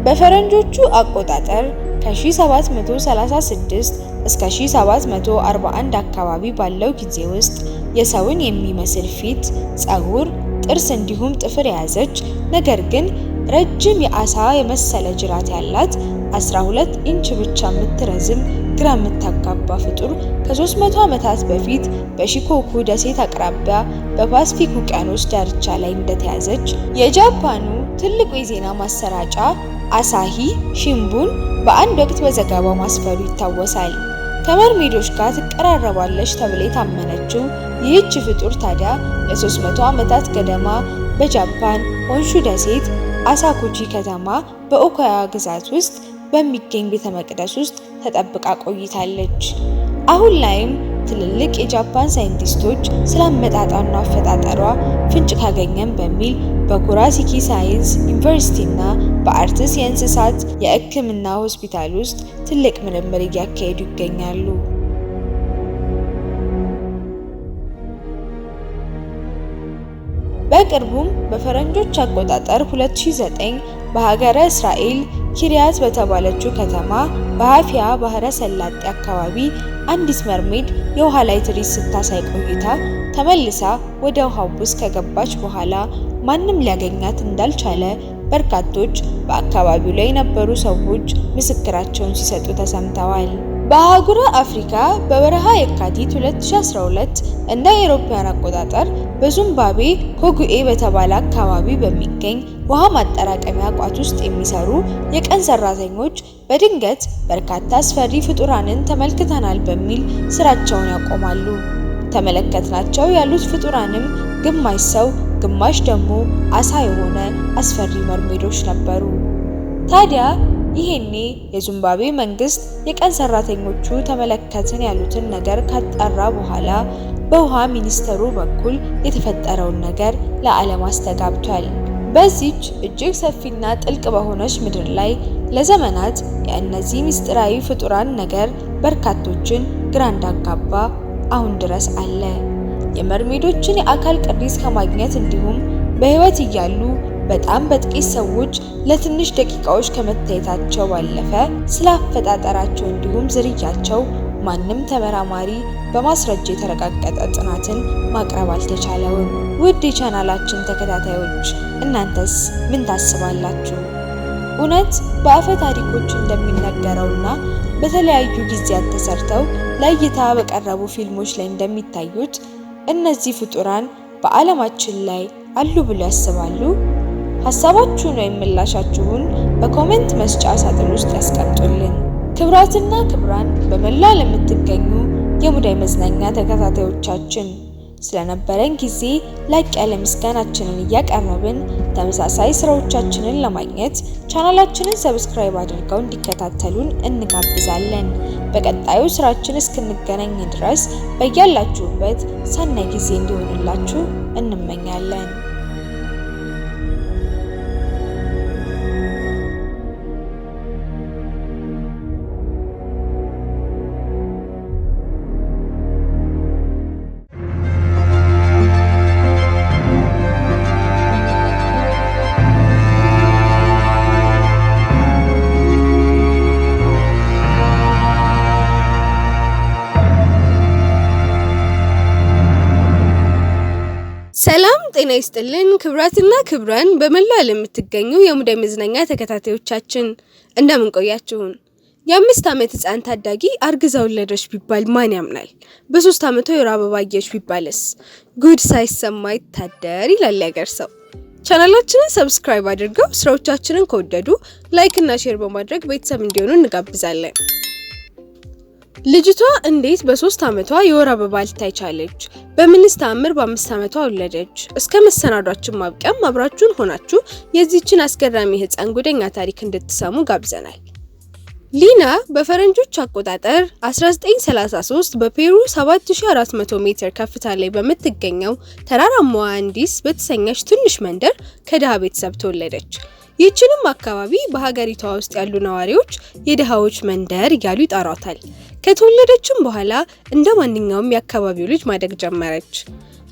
በፈረንጆቹ አቆጣጠር ከ1736 እስከ 1741 አካባቢ ባለው ጊዜ ውስጥ የሰውን የሚመስል ፊት፣ ፀጉር፣ ጥርስ እንዲሁም ጥፍር የያዘች ነገር ግን ረጅም የአሳ የመሰለ ጅራት ያላት 12 ኢንች ብቻ የምትረዝም ግራ የምታጋባ ፍጡር ከ300 ዓመታት በፊት በሺኮኩ ደሴት አቅራቢያ በፓስፊክ ውቅያኖስ ዳርቻ ላይ እንደተያዘች የጃፓኑ ትልቁ የዜና ማሰራጫ አሳሂ ሽምቡን በአንድ ወቅት በዘገባው ማስፈሩ ይታወሳል። ከመርሜዶች ጋር ትቀራረባለች ተብላ የታመነችው ይህች ፍጡር ታዲያ ለ300 ዓመታት ገደማ በጃፓን ሆንሹ ደሴት አሳኩቺ ከተማ በኦካያ ግዛት ውስጥ በሚገኝ ቤተ መቅደስ ውስጥ ተጠብቃ ቆይታለች። አሁን ላይም ትልልቅ የጃፓን ሳይንቲስቶች ስለ አመጣጧና አፈጣጠሯ ፍንጭ ካገኘን በሚል በኩራሲኪ ሳይንስ ዩኒቨርሲቲ እና በአርትስ የእንስሳት የሕክምና ሆስፒታል ውስጥ ትልቅ ምርምር እያካሄዱ ይገኛሉ። በቅርቡም በፈረንጆች አቆጣጠር 2009 በሀገረ እስራኤል ኪሪያት በተባለችው ከተማ በአፊያ ባህረ ሰላጤ አካባቢ አንዲት መርሜድ የውሃ ላይ ትርኢት ስታሳይ ቆይታ ተመልሳ ወደ ውሃው ውስጥ ከገባች በኋላ ማንም ሊያገኛት እንዳልቻለ በርካቶች በአካባቢው ላይ የነበሩ ሰዎች ምስክራቸውን ሲሰጡ ተሰምተዋል። በአህጉረ አፍሪካ በወርሃ የካቲት 2012 እንደ አውሮፓውያን አቆጣጠር በዚምባብዌ ኮጉኤ በተባለ አካባቢ በሚገኝ ውሃ ማጠራቀሚያ ቋት ውስጥ የሚሰሩ የቀን ሰራተኞች በድንገት በርካታ አስፈሪ ፍጡራንን ተመልክተናል በሚል ስራቸውን ያቆማሉ። ተመለከትናቸው ያሉት ፍጡራንም ግማሽ ሰው ግማሽ ደግሞ አሳ የሆነ አስፈሪ መርሜዶች ነበሩ። ታዲያ ይሄኔ የዚምባብዌ መንግስት የቀን ሰራተኞቹ ተመለከትን ያሉትን ነገር ካጣራ በኋላ በውሃ ሚኒስተሩ በኩል የተፈጠረውን ነገር ለዓለም አስተጋብቷል። በዚች እጅግ ሰፊና ጥልቅ በሆነች ምድር ላይ ለዘመናት የእነዚህ ምስጢራዊ ፍጡራን ነገር በርካቶችን ግራ እንዳጋባ አሁን ድረስ አለ። የመርሜዶችን የአካል ቅሪት ከማግኘት እንዲሁም በህይወት እያሉ በጣም በጥቂት ሰዎች ለትንሽ ደቂቃዎች ከመታየታቸው ባለፈ ስለ አፈጣጠራቸው እንዲሁም ዝርያቸው ማንም ተመራማሪ በማስረጃ የተረጋገጠ ጥናትን ማቅረብ አልተቻለውም። ውድ የቻናላችን ተከታታዮች እናንተስ ምን ታስባላችሁ? እውነት በአፈ ታሪኮች እንደሚነገረውና በተለያዩ ጊዜያት ተሰርተው ለእይታ በቀረቡ ፊልሞች ላይ እንደሚታዩት እነዚህ ፍጡራን በዓለማችን ላይ አሉ ብለው ያስባሉ? ሐሳባችሁን ወይም ምላሻችሁን በኮሜንት መስጫ ሳጥን ውስጥ ያስቀምጡልን። ክብራትና ክብራን በመላው ዓለም የምትገኙ የሙዳይ መዝናኛ ተከታታዮቻችን ስለነበረን ጊዜ ላቅ ያለ ምስጋናችንን እያቀረብን ተመሳሳይ ስራዎቻችንን ለማግኘት ቻናላችንን ሰብስክራይብ አድርገው እንዲከታተሉን እንጋብዛለን። በቀጣዩ ስራችን እስክንገናኝ ድረስ በያላችሁበት ሰናይ ጊዜ እንዲሆንላችሁ እንመኛለን። ሰላም ጤና ይስጥልን። ክብራትና ክብራን በመላው ዓለም የምትገኙ የሙዳይ መዝናኛ ተከታታዮቻችን እንደምን ቆያችሁን? የ5 ዓመት ህፃን ታዳጊ አርግዛ ወለደች ቢባል ማን ያምናል? በ3 ዓመቷ የወር አበባ አየች ቢባልስ? ጉድ ሳይሰማ ይታደር ይላል ያገር ሰው። ቻናላችንን ሰብስክራይብ አድርገው ስራዎቻችንን ከወደዱ ላይክ እና ሼር በማድረግ ቤተሰብ እንዲሆኑ እንጋብዛለን። ልጅቷ እንዴት በ3 ዓመቷ የወር አበባ ልታይ ቻለች? በምንስ ተአምር በ5 ዓመቷ ወለደች? እስከ መሰናዷችን ማብቂያም አብራችሁን ሆናችሁ የዚህችን አስገራሚ ህፃን ጉደኛ ታሪክ እንድትሰሙ ጋብዘናል። ሊና በፈረንጆች አቆጣጠር 1933 በፔሩ 7400 ሜትር ከፍታ ላይ በምትገኘው ተራራማዋ አንዲስ በተሰኘች ትንሽ መንደር ከድሃ ቤተሰብ ተወለደች። ይህችንም አካባቢ በሀገሪቷ ውስጥ ያሉ ነዋሪዎች የድሃዎች መንደር እያሉ ይጠሯታል። ከተወለደችም በኋላ እንደ ማንኛውም የአካባቢው ልጅ ማደግ ጀመረች።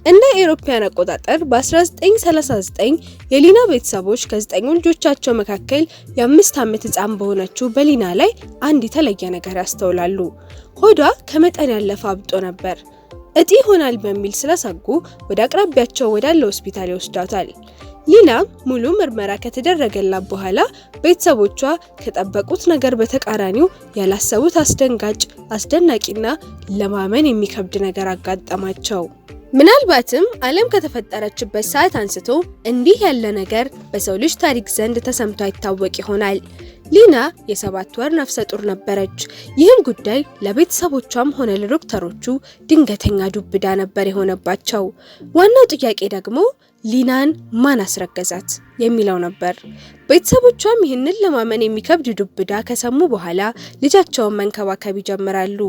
እንደ አውሮፓውያን አቆጣጠር በ1939 የሊና ቤተሰቦች ከ9 ልጆቻቸው መካከል የ5 ዓመት ህፃን በሆነችው በሊና ላይ አንድ የተለየ ነገር ያስተውላሉ። ሆዷ ከመጠን ያለፈ አብጦ ነበር። እጢ ይሆናል በሚል ስለሰጉ ወደ አቅራቢያቸው ወዳለ ሆስፒታል ይወስዳታል። ሊና ሙሉ ምርመራ ከተደረገላት በኋላ ቤተሰቦቿ ከጠበቁት ነገር በተቃራኒው ያላሰቡት አስደንጋጭ፣ አስደናቂና ለማመን የሚከብድ ነገር አጋጠማቸው። ምናልባትም ዓለም ከተፈጠረችበት ሰዓት አንስቶ እንዲህ ያለ ነገር በሰው ልጅ ታሪክ ዘንድ ተሰምቶ አይታወቅ ይሆናል። ሊና የ7 ወር ነፍሰ ጡር ነበረች። ይህም ጉዳይ ለቤተሰቦቿም ሆነ ለዶክተሮቹ ድንገተኛ ዱብዳ ነበር የሆነባቸው። ዋናው ጥያቄ ደግሞ ሊናን ማን አስረገዛት የሚለው ነበር። ቤተሰቦቿም ይህንን ለማመን የሚከብድ ዱብዳ ከሰሙ በኋላ ልጃቸውን መንከባከብ ይጀምራሉ።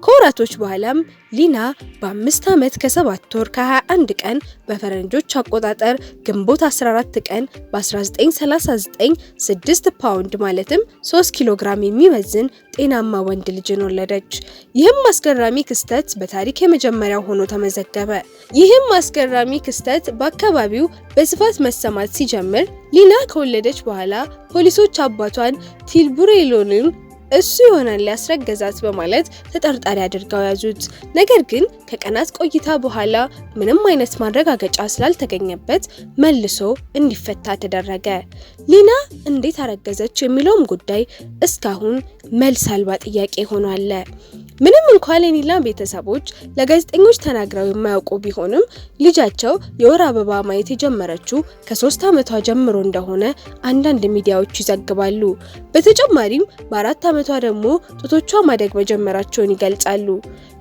ከወራቶች በኋላም ሊና በ5 ዓመት ከ7 ወር ከ21 ቀን በፈረንጆች አቆጣጠር ግንቦት 14 ቀን በ1939 6 ፓውንድ ማለትም 3 ኪሎ ግራም የሚመዝን ጤናማ ወንድ ልጅን ወለደች። ይህም አስገራሚ ክስተት በታሪክ የመጀመሪያው ሆኖ ተመዘገበ። ይህም አስገራሚ ክስተት በአካባቢው በስፋት መሰማት ሲጀምር ሊና ከወለደች በኋላ ፖሊሶች አባቷን ቲልቡሬሎንን እሱ ይሆናል ያስረገዛት በማለት ተጠርጣሪ አድርገው ያዙት። ነገር ግን ከቀናት ቆይታ በኋላ ምንም አይነት ማረጋገጫ ስላልተገኘበት መልሶ እንዲፈታ ተደረገ። ሊና እንዴት አረገዘች የሚለውም ጉዳይ እስካሁን መልስ አልባ ጥያቄ ሆኖ አለ። ምንም እንኳን የሊና ቤተሰቦች ለጋዜጠኞች ተናግረው የማያውቁ ቢሆንም ልጃቸው የወር አበባ ማየት የጀመረችው ከ3 ዓመቷ ጀምሮ እንደሆነ አንዳንድ ሚዲያዎች ይዘግባሉ። በተጨማሪም በ4 ዓመቷ ደግሞ ጡቶቿ ማደግ መጀመራቸውን ይገልጻሉ።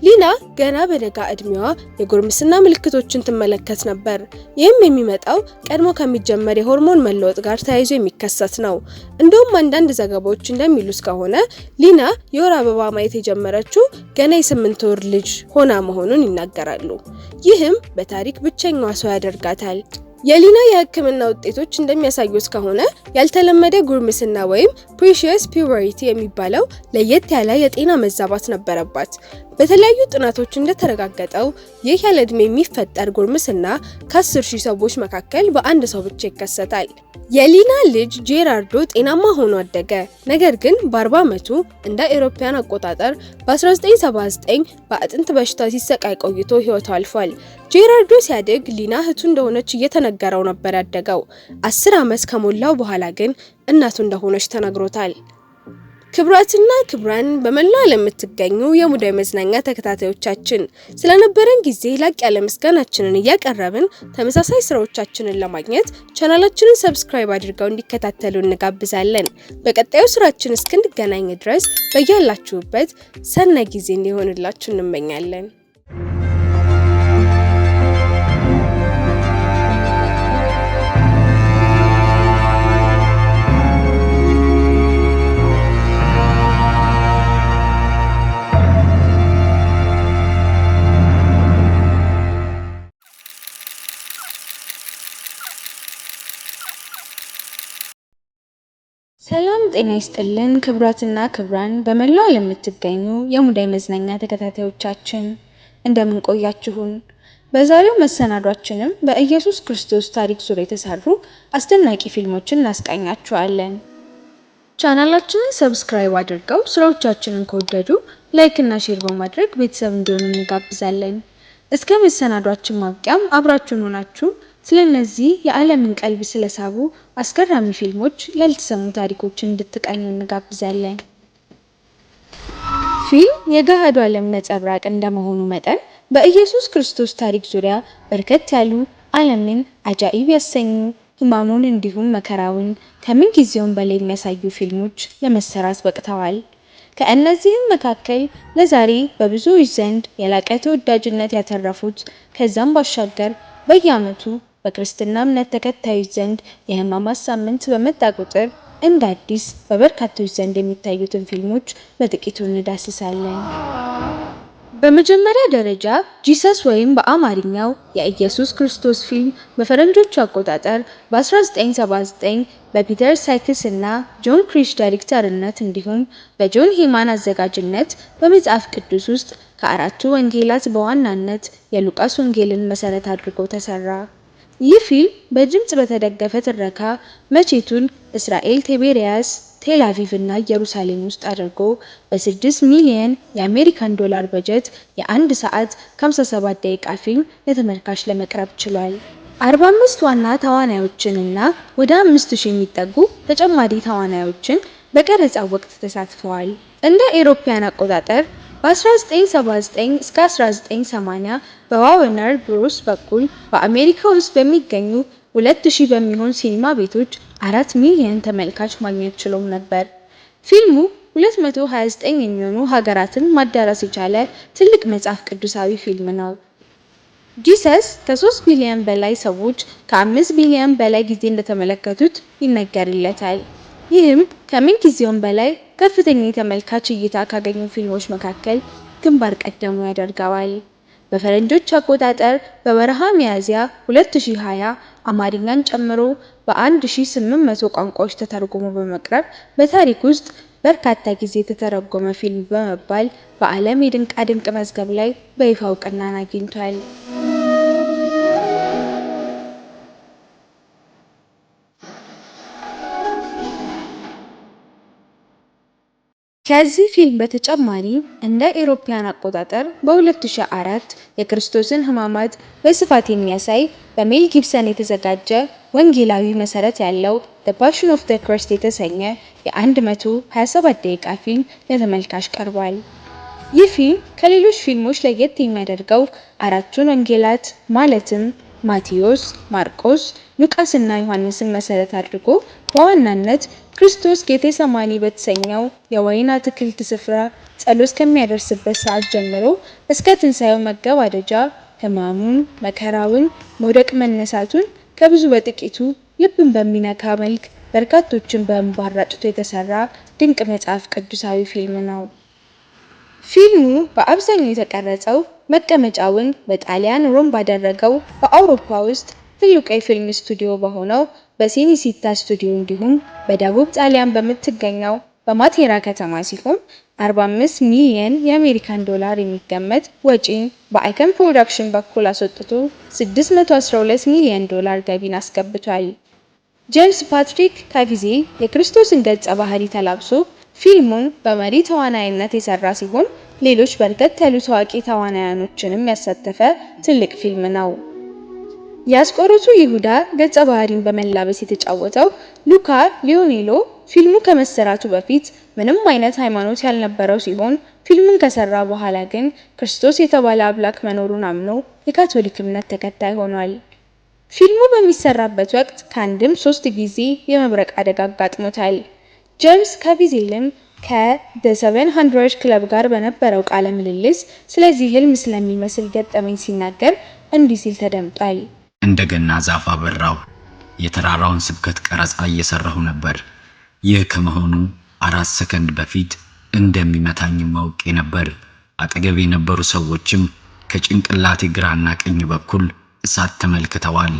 ሊና ገና በለጋ እድሜዋ የጉርምስና ምልክቶችን ትመለከት ነበር። ይህም የሚመጣው ቀድሞ ከሚጀመር የሆርሞን መለወጥ ጋር ተያይዞ የሚከሰት ነው። እንደውም አንዳንድ ዘገባዎች እንደሚሉት ከሆነ ሊና የወር አበባ ማየት የጀመረችው ገና የ8 ወር ልጅ ሆና መሆኑን ይናገራሉ። ይህም በታሪክ ብቸኛዋ ሰው ያደርጋታል። የሊና የሕክምና ውጤቶች እንደሚያሳዩት ከሆነ ያልተለመደ ጉርምስና ወይም ፕሪሺየስ ፒውበሪቲ የሚባለው ለየት ያለ የጤና መዛባት ነበረባት። በተለያዩ ጥናቶች እንደተረጋገጠው ይህ ያለ ዕድሜ የሚፈጠር ጉርምስና ከ10,000 ሰዎች መካከል በአንድ ሰው ብቻ ይከሰታል። የሊና ልጅ ጄራርዶ ጤናማ ሆኖ አደገ። ነገር ግን በ40 ዓመቱ እንደ አውሮፓውያን አቆጣጠር በ1979 በአጥንት በሽታ ሲሰቃይ ቆይቶ ህይወቱ አልፏል። ጄራርዶ ሲያድግ ሊና እህቱ እንደሆነች እየተነገረው ነበር ያደገው። 10 ዓመት ከሞላው በኋላ ግን እናቱ እንደሆነች ተነግሮታል። ክብራትና ክብራን በመላው ዓለም የምትገኙ የሙዳይ መዝናኛ ተከታታዮቻችን ስለነበረን ጊዜ ላቅ ያለ ምስጋናችንን እያቀረብን ተመሳሳይ ስራዎቻችንን ለማግኘት ቻናላችንን ሰብስክራይብ አድርገው እንዲከታተሉ እንጋብዛለን። በቀጣዩ ስራችን እስክንገናኝ ድረስ በያላችሁበት ሰናይ ጊዜ እንዲሆንላችሁ እንመኛለን። ሰላም ጤና ይስጥልን ክብራትና ክብራን በመላው ዓለም የምትገኙ የሙዳይ መዝናኛ ተከታታዮቻችን እንደምን ቆያችሁን? በዛሬው መሰናዷችንም በኢየሱስ ክርስቶስ ታሪክ ዙሪያ የተሰሩ አስደናቂ ፊልሞችን እናስቃኛችኋለን። ቻናላችንን ሰብስክራይብ አድርገው ስራዎቻችንን ከወደዱ ላይክ እና ሼር በማድረግ ቤተሰብ እንዲሆኑ እንጋብዛለን። እስከ መሰናዷችን ማብቂያም አብራችሁን ሆናችሁ ስለነዚህ የዓለምን ቀልብ ስለሳቡ አስገራሚ ፊልሞች ያልተሰሙ ታሪኮችን እንድትቃኙ እንጋብዛለን። ፊልም የገሃዱ ዓለም ነጸብራቅ እንደመሆኑ መጠን በኢየሱስ ክርስቶስ ታሪክ ዙሪያ በርከት ያሉ ዓለምን አጃኢብ ያሰኙ ሕማሙን እንዲሁም መከራውን ከምን ጊዜውም በላይ የሚያሳዩ ፊልሞች ለመሰራት በቅተዋል። ከእነዚህም መካከል ለዛሬ በብዙዎች ዘንድ የላቀ ተወዳጅነት ያተረፉት ከዛም ባሻገር በየዓመቱ በክርስትና እምነት ተከታዮች ዘንድ የሕማማት ሳምንት በመጣ ቁጥር እንደ አዲስ በበርካቶች ዘንድ የሚታዩትን ፊልሞች በጥቂቱ እንዳስሳለን። በመጀመሪያ ደረጃ ጂሰስ ወይም በአማርኛው የኢየሱስ ክርስቶስ ፊልም በፈረንጆቹ አቆጣጠር በ1979 በፒተር ሳይክስ እና ጆን ክሪሽ ዳይሬክተርነት እንዲሁም በጆን ሄማን አዘጋጅነት በመጽሐፍ ቅዱስ ውስጥ ከአራቱ ወንጌላት በዋናነት የሉቃስ ወንጌልን መሰረት አድርጎ ተሰራ። ይህ ፊልም በድምጽ በተደገፈ ትረካ መቼቱን እስራኤል፣ ቲቤሪያስ፣ ቴል አቪቭ እና ኢየሩሳሌም ውስጥ አድርጎ በ6 ሚሊዮን የአሜሪካን ዶላር በጀት የ1 ሰዓት ከ57 ደቂቃ ፊልም ለተመልካች ለመቅረብ ችሏል። 45 ዋና ተዋናዮችን እና ወደ 5000 የሚጠጉ ተጨማሪ ተዋናዮችን በቀረጻው ወቅት ተሳትፈዋል። እንደ አውሮፓውያን አቆጣጠር በ1979 እስከ 1980 በዋርነር ብሮስ በኩል በአሜሪካ ውስጥ በሚገኙ 2000 በሚሆን ሲኒማ ቤቶች 4 ሚሊዮን ተመልካች ማግኘት ችሎም ነበር። ፊልሙ 229 የሚሆኑ ሀገራትን ማዳረስ የቻለ ትልቅ መጽሐፍ ቅዱሳዊ ፊልም ነው። ጂሰስ ከ3 ቢሊዮን በላይ ሰዎች ከ5 ቢሊዮን በላይ ጊዜ እንደተመለከቱት ይነገርለታል። ይህም ከምን ጊዜውም በላይ ከፍተኛ የተመልካች እይታ ካገኙ ፊልሞች መካከል ግንባር ቀደሙ ያደርገዋል። በፈረንጆች አቆጣጠር በወርሃ ሚያዝያ 2020 አማርኛን ጨምሮ በ1800 ቋንቋዎች ተተርጉሞ በመቅረብ በታሪክ ውስጥ በርካታ ጊዜ የተተረጎመ ፊልም በመባል በዓለም የድንቃድንቅ መዝገብ ላይ በይፋ እውቅናን አግኝቷል። ከዚህ ፊልም በተጨማሪ እንደ አውሮፓውያን አቆጣጠር በ2004 የክርስቶስን ሕማማት በስፋት የሚያሳይ በሜል ጊብሰን የተዘጋጀ ወንጌላዊ መሰረት ያለው The Passion of the Christ የተሰኘ የ127 ደቂቃ ፊልም ለተመልካች ቀርቧል። ይህ ፊልም ከሌሎች ፊልሞች ለየት የሚያደርገው አራቱን ወንጌላት ማለትም ማቴዎስ፣ ማርቆስ፣ ሉቃስ እና ዮሐንስን መሰረት አድርጎ በዋናነት ክርስቶስ ጌቴሰማኒ በተሰኘው የወይን አትክልት ስፍራ ጸሎት ከሚያደርስበት ሰዓት ጀምሮ እስከ ትንሣኤው መገባደጃ ሕማሙን፣ መከራውን፣ መውደቅ መነሳቱን ከብዙ በጥቂቱ ልብን በሚነካ መልክ በርካቶችን በእንባ አራጭቶ የተሰራ ድንቅ መጽሐፍ ቅዱሳዊ ፊልም ነው። ፊልሙ በአብዛኛው የተቀረጸው መቀመጫውን በጣሊያን ሮም ባደረገው በአውሮፓ ውስጥ ትልቁ የፊልም ስቱዲዮ በሆነው በሲኒሲታ ስቱዲዮ እንዲሁም በደቡብ ጣሊያን በምትገኘው በማቴራ ከተማ ሲሆን 45 ሚሊዮን የአሜሪካን ዶላር የሚገመት ወጪን በአይከን ፕሮዳክሽን በኩል አስወጥቶ 612 ሚሊዮን ዶላር ገቢን አስገብቷል። ጄምስ ፓትሪክ ካቪዜ የክርስቶስን ገጸ ባህሪ ተላብሶ ፊልሙን በመሪ ተዋናይነት የሰራ ሲሆን ሌሎች በርከት ያሉ ታዋቂ ተዋናያኖችንም ያሳተፈ ትልቅ ፊልም ነው። የአስቆሮቱ ይሁዳ ገጸ ባህሪን በመላበስ የተጫወተው ሉካ ሊዮኔሎ ፊልሙ ከመሰራቱ በፊት ምንም አይነት ሃይማኖት ያልነበረው ሲሆን ፊልሙን ከሰራ በኋላ ግን ክርስቶስ የተባለ አምላክ መኖሩን አምኖ የካቶሊክ እምነት ተከታይ ሆኗል። ፊልሙ በሚሰራበት ወቅት ከአንድም 3 ጊዜ የመብረቅ አደጋ አጋጥሞታል። ጄምስ ካቪዜልም ከ The 700 ክለብ ጋር በነበረው ቃለ ምልልስ ስለዚህ ህልም ስለሚመስል ገጠመኝ ሲናገር እንዲህ ሲል ተደምጧል። እንደገና ዛፍ አበራው። የተራራውን ስብከት ቀረጻ እየሰራሁ ነበር። ይህ ከመሆኑ 4 ሰከንድ በፊት እንደሚመታኝ ማውቄ ነበር። አጠገብ የነበሩ ሰዎችም ከጭንቅላቴ ግራና ቀኝ በኩል እሳት ተመልክተዋል።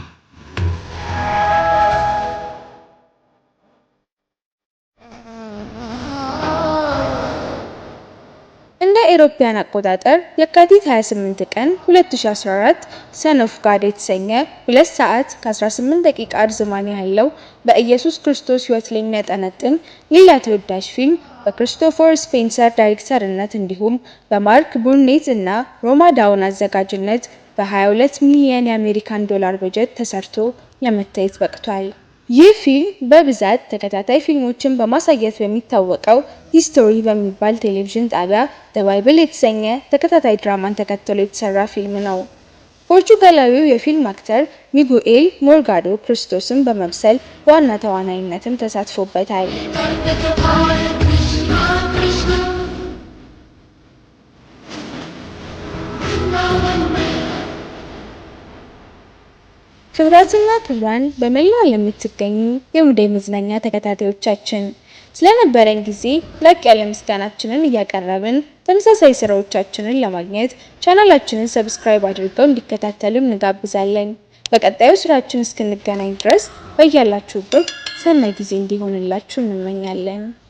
እንደ አውሮፓውያን አቆጣጠር የካቲት 28 ቀን 2014 ሰን ኦፍ ጋድ የተሰኘ 2 ሰዓት ከ18 ደቂቃ ርዝማኔ ያለው በኢየሱስ ክርስቶስ ሕይወት ላይ የሚያጠነጥን ሌላ ተወዳጅ ፊልም በክሪስቶፈር ስፔንሰር ዳይሬክተርነት እንዲሁም በማርክ ቡርኔት እና ሮማ ዳውን አዘጋጅነት በ22 ሚሊዮን የአሜሪካን ዶላር በጀት ተሰርቶ ለመታየት በቅቷል። ይህ ፊልም በብዛት ተከታታይ ፊልሞችን በማሳየት በሚታወቀው ሂስቶሪ በሚባል ቴሌቪዥን ጣቢያ ዘ ባይብል የተሰኘ ተከታታይ ድራማን ተከትሎ የተሰራ ፊልም ነው። ፖርቹጋላዊው የፊልም አክተር ሚጉኤል ሞርጋዶ ክርስቶስን በመምሰል በዋና ተዋናይነትም ተሳትፎበታል። ክብራትና ክብራን በመላው የምትገኙ የሙዳይ መዝናኛ ተከታታዮቻችን ስለነበረን ጊዜ ላቅ ያለ ምስጋናችንን እያቀረብን ተመሳሳይ ስራዎቻችንን ለማግኘት ቻናላችንን ሰብስክራይብ አድርገው እንዲከታተሉ እንጋብዛለን። በቀጣዩ ስራችን እስክንገናኝ ድረስ በያላችሁበት ሰናይ ጊዜ እንዲሆንላችሁ እንመኛለን።